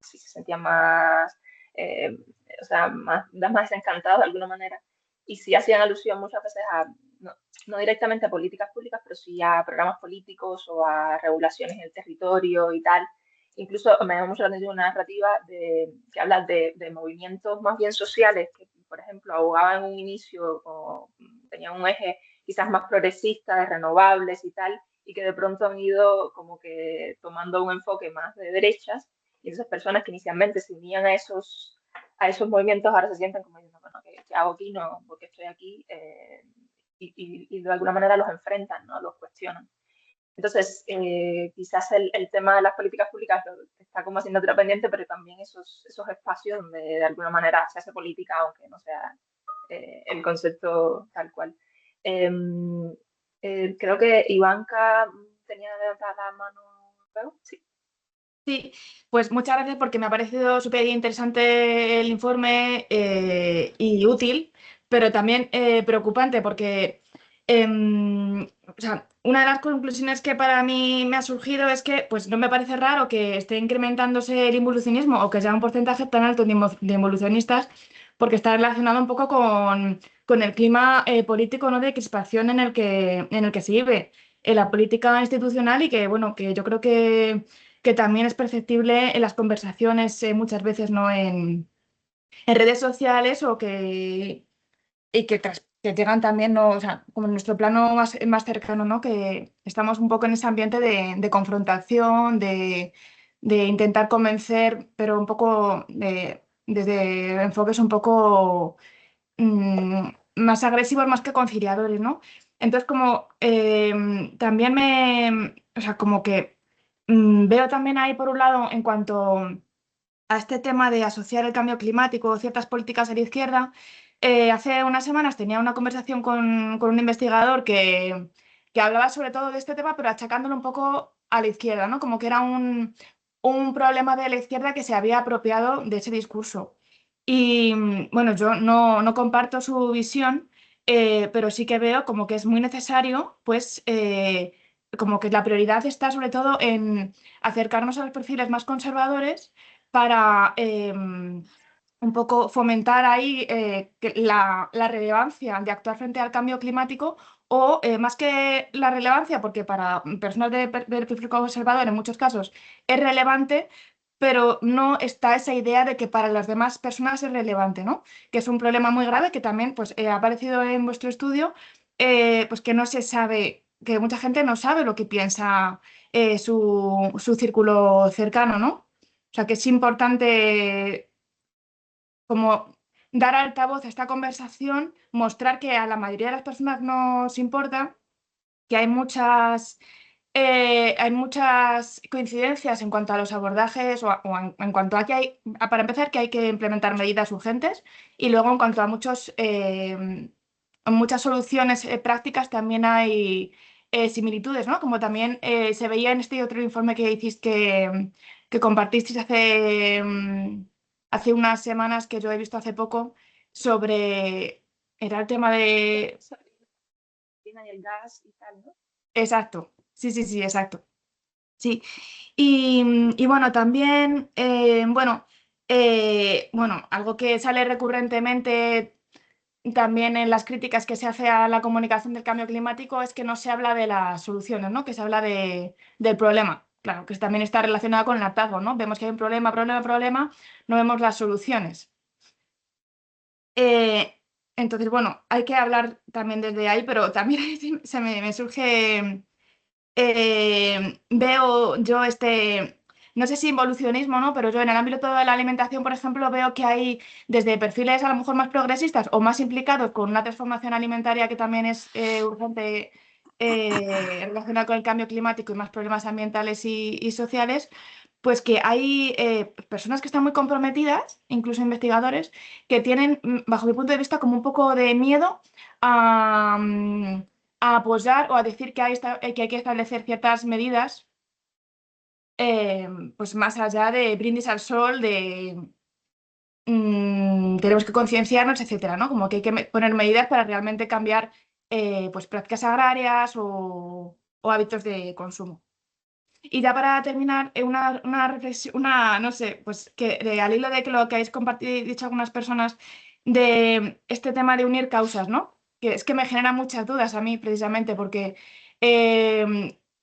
si se sentían más, o sea, más desencantados de alguna manera, y sí hacían alusión muchas veces a, no directamente a políticas públicas, pero sí a programas políticos o a regulaciones en el territorio y tal. Incluso me llama mucho la atención una narrativa que habla de movimientos más bien sociales, que por ejemplo abogaban en un inicio o tenían un eje quizás más progresista, de renovables y tal, y que de pronto han ido como que tomando un enfoque más de derechas, y esas personas que inicialmente se unían a esos movimientos ahora se sienten como diciendo, bueno, ¿qué hago aquí? No, porque estoy aquí, y de alguna manera los enfrentan, ¿no? Los cuestionan. Entonces, quizás el tema de las políticas públicas está como asignatura pendiente, pero también esos espacios donde de alguna manera se hace política, aunque no sea el concepto tal cual. Creo que Ivanka tenía levantada la mano luego. Sí. Sí, pues muchas gracias porque me ha parecido súper interesante el informe y útil, pero también preocupante porque o sea, una de las conclusiones que para mí me ha surgido es que pues no me parece raro que esté incrementándose el involucionismo o que sea un porcentaje tan alto de involucionistas porque está relacionado un poco con el clima político, ¿no? De crispación en el que se vive en la política institucional y que, bueno, que yo creo que también es perceptible en las conversaciones muchas veces, ¿no? En redes sociales o que llegan también, ¿no? O sea, como en nuestro plano más cercano, ¿no? Que estamos un poco en ese ambiente de confrontación, de intentar convencer, pero un poco desde enfoques un poco más agresivos, más que conciliadores, ¿no? Entonces, como también o sea, como que veo también ahí, por un lado, en cuanto a este tema de asociar el cambio climático o ciertas políticas a la izquierda, hace unas semanas tenía una conversación con un investigador que hablaba sobre todo de este tema, pero achacándolo un poco a la izquierda, ¿no? Como que era un problema de la izquierda que se había apropiado de ese discurso. Y bueno, yo no comparto su visión, pero sí que veo como que es muy necesario, pues, como que la prioridad está sobre todo en acercarnos a los perfiles más conservadores para un poco fomentar ahí la relevancia de actuar frente al cambio climático o más que la relevancia, porque para personas de perfil conservador en muchos casos es relevante, pero no está esa idea de que para las demás personas es relevante, ¿no? Que es un problema muy grave que también pues, ha aparecido en vuestro estudio, pues que no se sabe, que mucha gente no sabe lo que piensa su círculo cercano, ¿no? O sea, que es importante como dar altavoz a esta conversación, mostrar que a la mayoría de las personas nos importa, que hay muchas coincidencias en cuanto a los abordajes o en cuanto a que para empezar, que hay que implementar medidas urgentes y luego en cuanto a muchas soluciones prácticas también hay similitudes, ¿no? Como también se veía en este otro informe que hiciste, que compartisteis hace unas semanas, que yo he visto hace poco, era el tema de... Y el gas y tal, ¿no? Exacto, sí, exacto. Sí, y bueno, también, bueno, algo que sale recurrentemente también en las críticas que se hace a la comunicación del cambio climático es que no se habla de las soluciones, ¿no? Que se habla del problema. Claro, que también está relacionado con el hartazgo, ¿no? Vemos que hay un problema, no vemos las soluciones. Entonces, bueno, hay que hablar también desde ahí, pero también me surge, veo yo no sé si involucionismo, ¿no? Pero yo en el ámbito de la alimentación, por ejemplo, veo que hay desde perfiles a lo mejor más progresistas o más implicados con una transformación alimentaria que también es urgente relacionada con el cambio climático y más problemas ambientales y sociales, pues que hay personas que están muy comprometidas, incluso investigadores, que tienen, bajo mi punto de vista, como un poco de miedo a apoyar o a decir que hay que establecer ciertas medidas, pues más allá de brindis al sol, tenemos que concienciarnos, etcétera, ¿no? Como que hay que poner medidas para realmente cambiar pues prácticas agrarias o hábitos de consumo. Y ya para terminar, una reflexión, no sé, pues que al hilo de lo que habéis compartido, dicho algunas personas, de este tema de unir causas, ¿no? Que es que me genera muchas dudas a mí, precisamente, porque,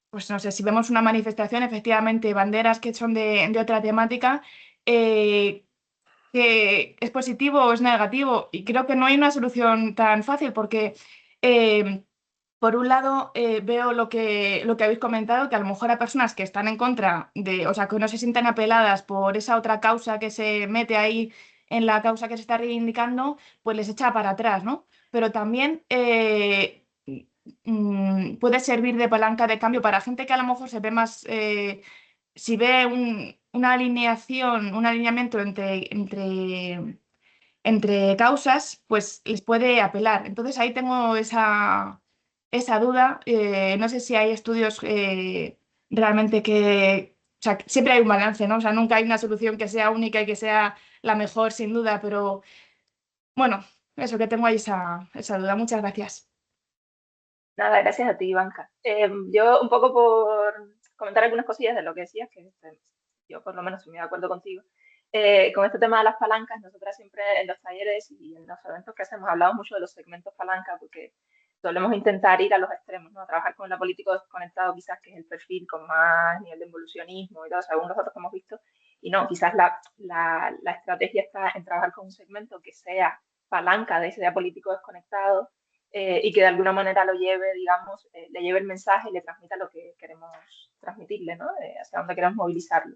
pues no sé, si vemos una manifestación, efectivamente, banderas que son de otra temática, que es positivo o es negativo. Y creo que no hay una solución tan fácil, porque por un lado, veo lo que habéis comentado, que a lo mejor hay personas que están en contra o sea, que no se sienten apeladas por esa otra causa que se mete ahí en la causa que se está reivindicando, pues les echa para atrás, ¿no? Pero también puede servir de palanca de cambio para gente que a lo mejor se ve más, si ve una alineación, un alineamiento entre causas, pues les puede apelar. Entonces ahí tengo esa duda. No sé si hay estudios realmente o sea, siempre hay un balance, ¿no? O sea, nunca hay una solución que sea única y que sea la mejor, sin duda, pero bueno, eso que tengo ahí esa duda. Muchas gracias. Nada, gracias a ti, Ivanka. Yo un poco por comentar algunas cosillas de lo que decías, que yo por lo menos estoy muy de acuerdo contigo. Con este tema de las palancas, nosotras siempre en los talleres y en los eventos que hacemos hablamos mucho de los segmentos palanca porque solemos intentar ir a los extremos, ¿no? Trabajar con el político desconectado quizás, que es el perfil con más nivel de involucionismo y todo, según los otros que hemos visto. Y no, quizás la estrategia está en trabajar con un segmento que sea palanca de ese político desconectado y que de alguna manera lo lleve, digamos, le lleve el mensaje y le transmita lo que queremos transmitirle, ¿no? Hacia dónde queremos movilizarlo.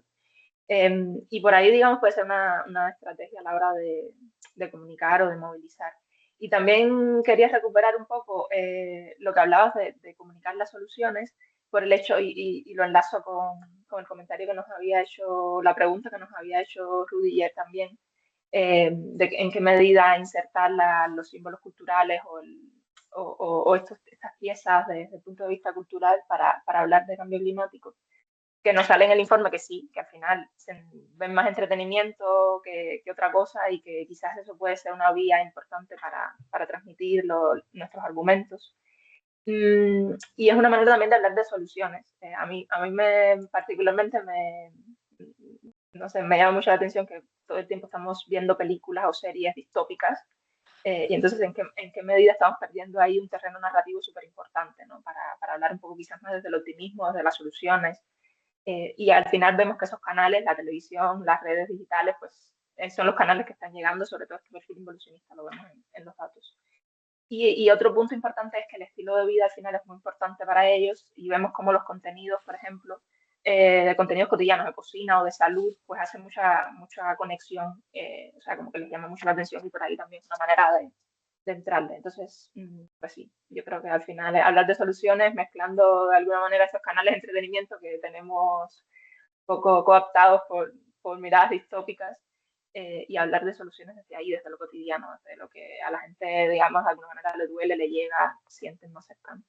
Y por ahí, digamos, puede ser una estrategia a la hora de comunicar o de movilizar. Y también quería recuperar un poco lo que hablabas de comunicar las soluciones por el hecho, y lo enlazo con el comentario que nos había hecho, la pregunta que nos había hecho Rudiger también, de en qué medida insertar los símbolos culturales o estas piezas desde el punto de vista cultural para hablar de cambio climático, que nos sale en el informe que sí, que al final se ven más entretenimiento que otra cosa y que quizás eso puede ser una vía importante para transmitir nuestros argumentos. Y es una manera también de hablar de soluciones. A mí particularmente no sé, me llama mucho la atención que todo el tiempo estamos viendo películas o series distópicas y entonces ¿en qué medida estamos perdiendo ahí un terreno narrativo súper importante, ¿no? Para hablar un poco quizás más desde el optimismo, desde las soluciones. Y al final vemos que esos canales, la televisión, las redes digitales, pues son los canales que están llegando, sobre todo este perfil involucionista, lo vemos en los datos. Y otro punto importante es que el estilo de vida al final es muy importante para ellos y vemos como los contenidos, por ejemplo, de contenidos cotidianos de cocina o de salud, pues hacen mucha conexión, o sea, como que les llama mucho la atención y por ahí también es una manera de entrarle. Entonces, pues sí, yo creo que al final hablar de soluciones mezclando de alguna manera esos canales de entretenimiento que tenemos poco cooptados por miradas distópicas y hablar de soluciones desde ahí, desde lo cotidiano, desde lo que a la gente, digamos, de alguna manera le duele, le llega, sienten más cercano.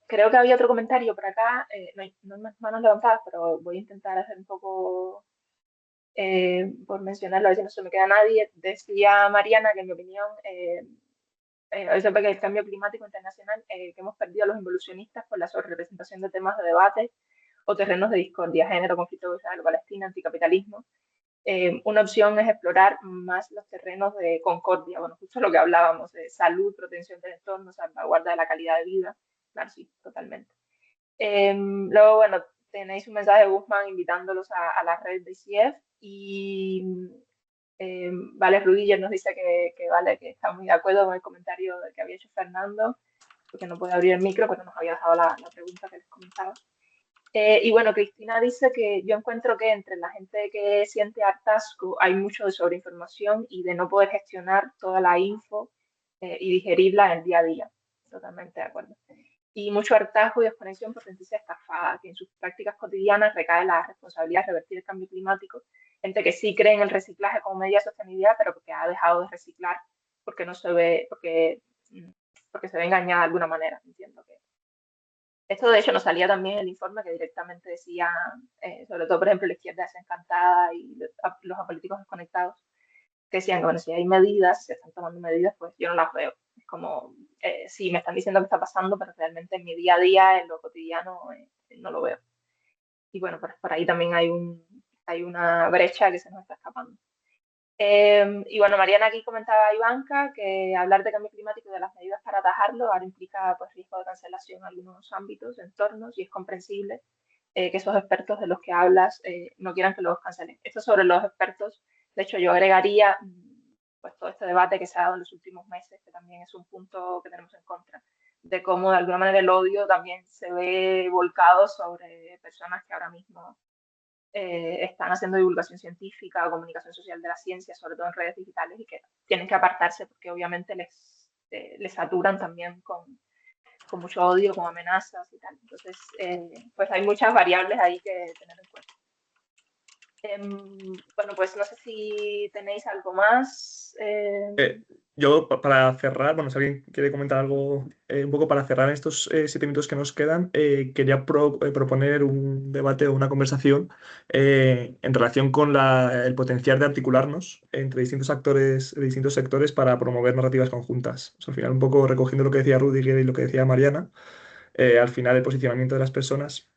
Creo que había otro comentario por acá, no hay más manos levantadas, pero voy a intentar hacer un poco por mencionarlo, a ver si no se me queda nadie. Decía Mariana que en mi opinión, que el cambio climático internacional, que hemos perdido a los involucionistas por la sobrerepresentación de temas de debate o terrenos de discordia, género, conflicto Israel-Palestina, anticapitalismo. una opción es explorar más los terrenos de concordia, bueno, justo lo que hablábamos, de salud, protección del entorno, salvaguarda de la calidad de vida. Claro, sí, totalmente. Luego, bueno, tenéis un mensaje de Guzmán invitándolos a la red de ICF y Vale Rudiller nos dice vale, que está muy de acuerdo con el comentario que había hecho Fernando, porque no puede abrir el micro, pero nos había dejado la pregunta que les comentaba. Y bueno, Cristina dice que yo encuentro que entre la gente que siente hartazgo hay mucho de sobreinformación y de no poder gestionar toda la info y digerirla en el día a día. Totalmente de acuerdo. Y mucho hartazgo y desconexión por sentirse estafada, que en sus prácticas cotidianas recae la responsabilidad de revertir el cambio climático. Gente que sí cree en el reciclaje como medida de sostenibilidad, pero que ha dejado de reciclar porque no se ve, porque se ve engañada de alguna manera. Entiendo que esto, de hecho, nos salía también en el informe que directamente decía, sobre todo, por ejemplo, la izquierda desencantada y los apolíticos desconectados, que decían que, bueno, si hay medidas, si se están tomando medidas, pues yo no las veo. Es como, sí, me están diciendo que está pasando, pero realmente en mi día a día, en lo cotidiano, no lo veo. Y bueno, por ahí también hay una brecha que se nos está escapando. Y bueno, Mariana aquí comentaba a Ivanka que hablar de cambio climático y de las medidas para atajarlo ahora implica pues, riesgo de cancelación en algunos ámbitos, entornos, y es comprensible que esos expertos de los que hablas no quieran que los cancelen. Esto sobre los expertos, de hecho yo agregaría pues todo este debate que se ha dado en los últimos meses, que también es un punto que tenemos en contra, de cómo de alguna manera el odio también se ve volcado sobre personas que ahora mismo están haciendo divulgación científica o comunicación social de la ciencia, sobre todo en redes digitales, y que tienen que apartarse porque obviamente les saturan también con mucho odio, con amenazas y tal. Entonces, pues hay muchas variables ahí que tener en cuenta. Bueno, pues no sé si tenéis algo más. Yo, para cerrar, bueno, si alguien quiere comentar algo un poco para cerrar estos 7 minutos que nos quedan, quería proponer un debate o una conversación en relación con el potencial de articularnos entre distintos actores de distintos sectores para promover narrativas conjuntas. O sea, al final, un poco recogiendo lo que decía Rudiger y lo que decía Mariana, al final el posicionamiento de las personas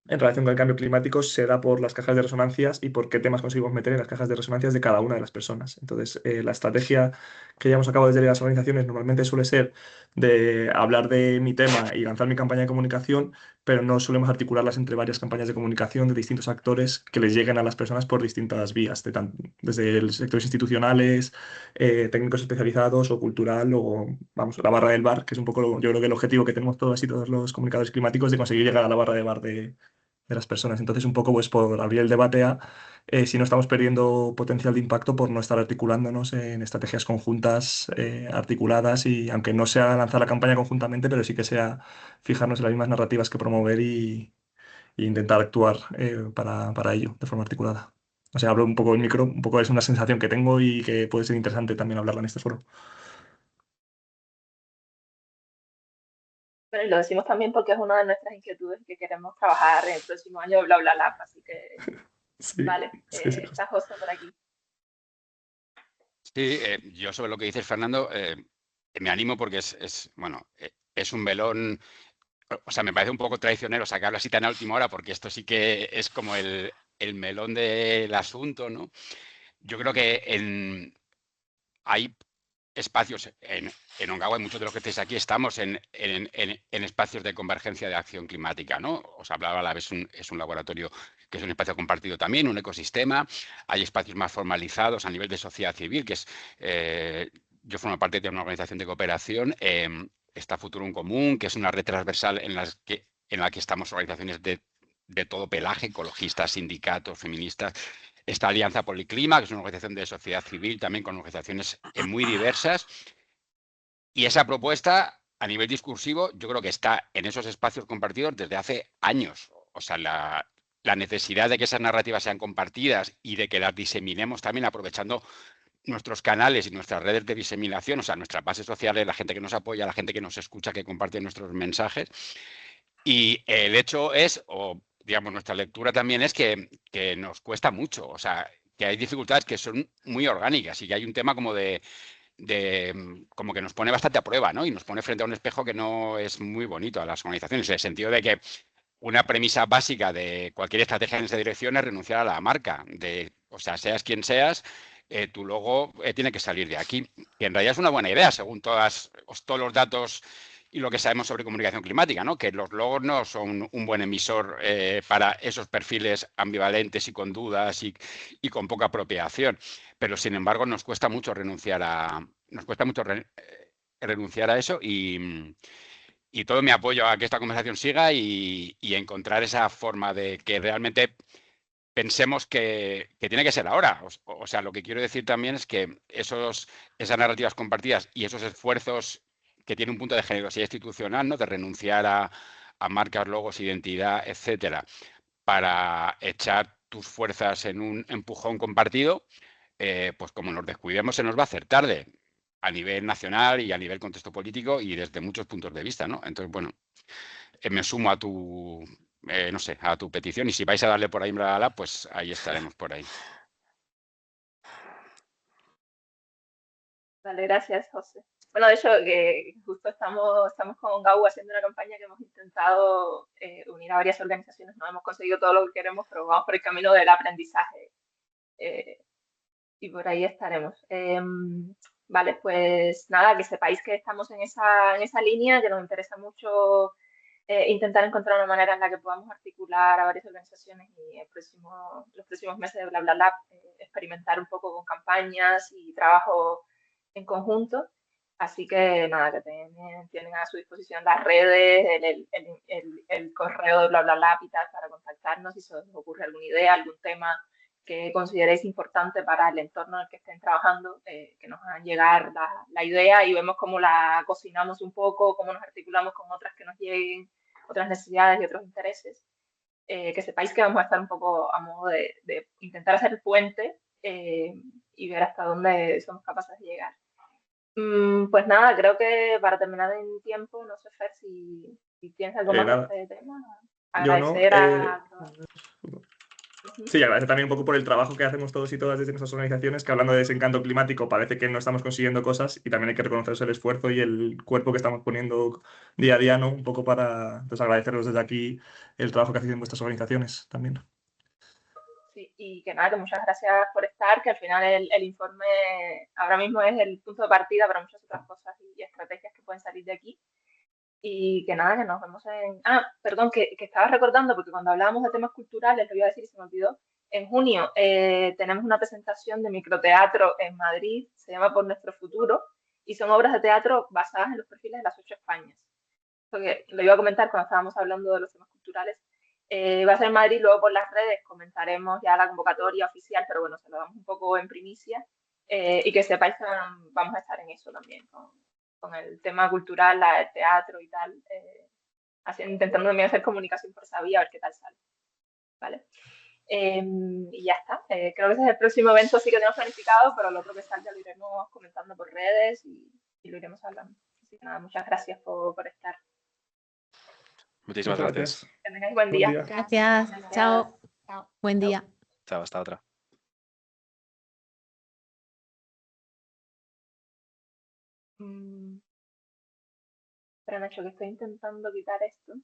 en relación con el cambio climático se da por las cajas de resonancias y por qué temas conseguimos meter en las cajas de resonancias de cada una de las personas. Entonces, la estrategia que llevamos a cabo desde las organizaciones normalmente suele ser de hablar de mi tema y lanzar mi campaña de comunicación, pero no solemos articularlas entre varias campañas de comunicación de distintos actores que les lleguen a las personas por distintas vías, desde sectores institucionales, técnicos especializados o cultural o, vamos, la barra del bar, que es un poco, yo creo que el objetivo que tenemos todos y todos los comunicadores climáticos de conseguir llegar a la barra de bar de las personas. Entonces, un poco pues por abrir el debate a si no estamos perdiendo potencial de impacto por no estar articulándonos en estrategias conjuntas, articuladas, y aunque no sea lanzar la campaña conjuntamente, pero sí que sea fijarnos en las mismas narrativas que promover y intentar actuar para ello de forma articulada. O sea, hablo un poco del micro, un poco es una sensación que tengo y que puede ser interesante también hablarla en este foro. Bueno, y lo decimos también porque es una de nuestras inquietudes que queremos trabajar en el próximo año de Bla Bla Lab, así que Sí, vale, sí. está José por aquí. Sí, yo sobre lo que dices, Fernando, me animo porque bueno, es un melón, o sea, me parece un poco traicionero sacarlo así tan a última hora porque esto sí que es como el melón del asunto, ¿no? Yo creo que hay espacios en Ongawa, y muchos de los que estáis aquí estamos en espacios de convergencia de acción climática, ¿no? Os hablaba a la vez, es un laboratorio que es un espacio compartido también, un ecosistema. Hay espacios más formalizados a nivel de sociedad civil, que es, yo formo parte de una organización de cooperación, está Futuro en Común, que es una red transversal en la que estamos organizaciones de todo pelaje, ecologistas, sindicatos, feministas. Esta Alianza por el Clima, que es una organización de sociedad civil, también con organizaciones muy diversas. Y esa propuesta, a nivel discursivo, yo creo que está en esos espacios compartidos desde hace años. O sea, la necesidad de que esas narrativas sean compartidas y de que las diseminemos también aprovechando nuestros canales y nuestras redes de diseminación, o sea, nuestras bases sociales, la gente que nos apoya, la gente que nos escucha, que comparte nuestros mensajes. Y el hecho es, o digamos, nuestra lectura también es que nos cuesta mucho, o sea, que hay dificultades que son muy orgánicas y que hay un tema como como que nos pone bastante a prueba, ¿no? Y nos pone frente a un espejo que no es muy bonito a las organizaciones, en el sentido de que una premisa básica de cualquier estrategia en esa dirección es renunciar a la marca, O sea, seas quien seas, tu logo tiene que salir de aquí. Que en realidad es una buena idea, según todos los datos y lo que sabemos sobre comunicación climática, ¿no? Que los logos no son un buen emisor para esos perfiles ambivalentes y con dudas y con poca apropiación. Pero, sin embargo, nos cuesta mucho renunciar a eso y todo mi apoyo a que esta conversación siga y encontrar esa forma de que realmente pensemos que tiene que ser ahora. O sea, lo que quiero decir también es que esas narrativas compartidas y esos esfuerzos que tienen un punto de generosidad institucional, ¿no? De renunciar a marcas, logos, identidad, etcétera, para echar tus fuerzas en un empujón compartido, pues como nos descuidemos se nos va a hacer tarde a nivel nacional y a nivel contexto político y desde muchos puntos de vista, ¿no? Entonces, bueno, me sumo a tu, no sé, a tu petición y si vais a darle por ahí, pues ahí estaremos por ahí. Vale, gracias, José. Bueno, de hecho, que justo estamos con GAU haciendo una campaña que hemos intentado unir a varias organizaciones. No hemos conseguido todo lo que queremos, pero vamos por el camino del aprendizaje y por ahí estaremos. Vale, pues nada, que sepáis que estamos en esa línea, que nos interesa mucho intentar encontrar una manera en la que podamos articular a varias organizaciones y los próximos meses de BlaBlaLab experimentar un poco con campañas y trabajo en conjunto. Así que nada, que tienen a su disposición las redes, el correo de BlaBlaLab y tal para contactarnos si se os ocurre alguna idea, algún tema que consideréis importante para el entorno en el que estén trabajando, que nos hagan llegar la idea y vemos cómo la cocinamos un poco, cómo nos articulamos con otras que nos lleguen, otras necesidades y otros intereses. Que sepáis que vamos a estar un poco a modo de intentar hacer el puente y ver hasta dónde somos capaces de llegar. Pues nada, creo que para terminar en tiempo, no sé, Fer, si tienes algo más de este tema. Agradecer Sí, agradecer también un poco por el trabajo que hacemos todos y todas desde nuestras organizaciones, que hablando de desencanto climático parece que no estamos consiguiendo cosas y también hay que reconocer el esfuerzo y el cuerpo que estamos poniendo día a día, ¿no? Un poco para agradecerles desde aquí el trabajo que hacen en vuestras organizaciones también. Sí, y que nada, que muchas gracias por estar, que al final el informe ahora mismo es el punto de partida para muchas otras cosas y estrategias que pueden salir de aquí. Y que nada, que nos vemos en... Ah, perdón, que estaba recordando, porque cuando hablábamos de temas culturales, lo iba a decir y se me olvidó, en junio tenemos una presentación de microteatro en Madrid, se llama Por Nuestro Futuro, y son obras de teatro basadas en los perfiles de las 8 Españas. Porque lo iba a comentar cuando estábamos hablando de los temas culturales. Va a ser en Madrid, luego por las redes comentaremos ya la convocatoria oficial, pero bueno, se lo damos un poco en primicia y que sepáis que vamos a estar en eso también, con el tema cultural, el teatro y tal, intentando también hacer comunicación por esa vía, a ver qué tal sale. ¿Vale? Y ya está. Creo que ese es el próximo evento, sí que tenemos planificado, pero lo otro que salga lo iremos comentando por redes y lo iremos hablando. Así que nada, muchas gracias por estar. Muchísimas gracias. Que tengáis buen día. Gracias. Chao. Buen día. Chao, hasta otra. Pero Nacho, que estoy intentando quitar esto.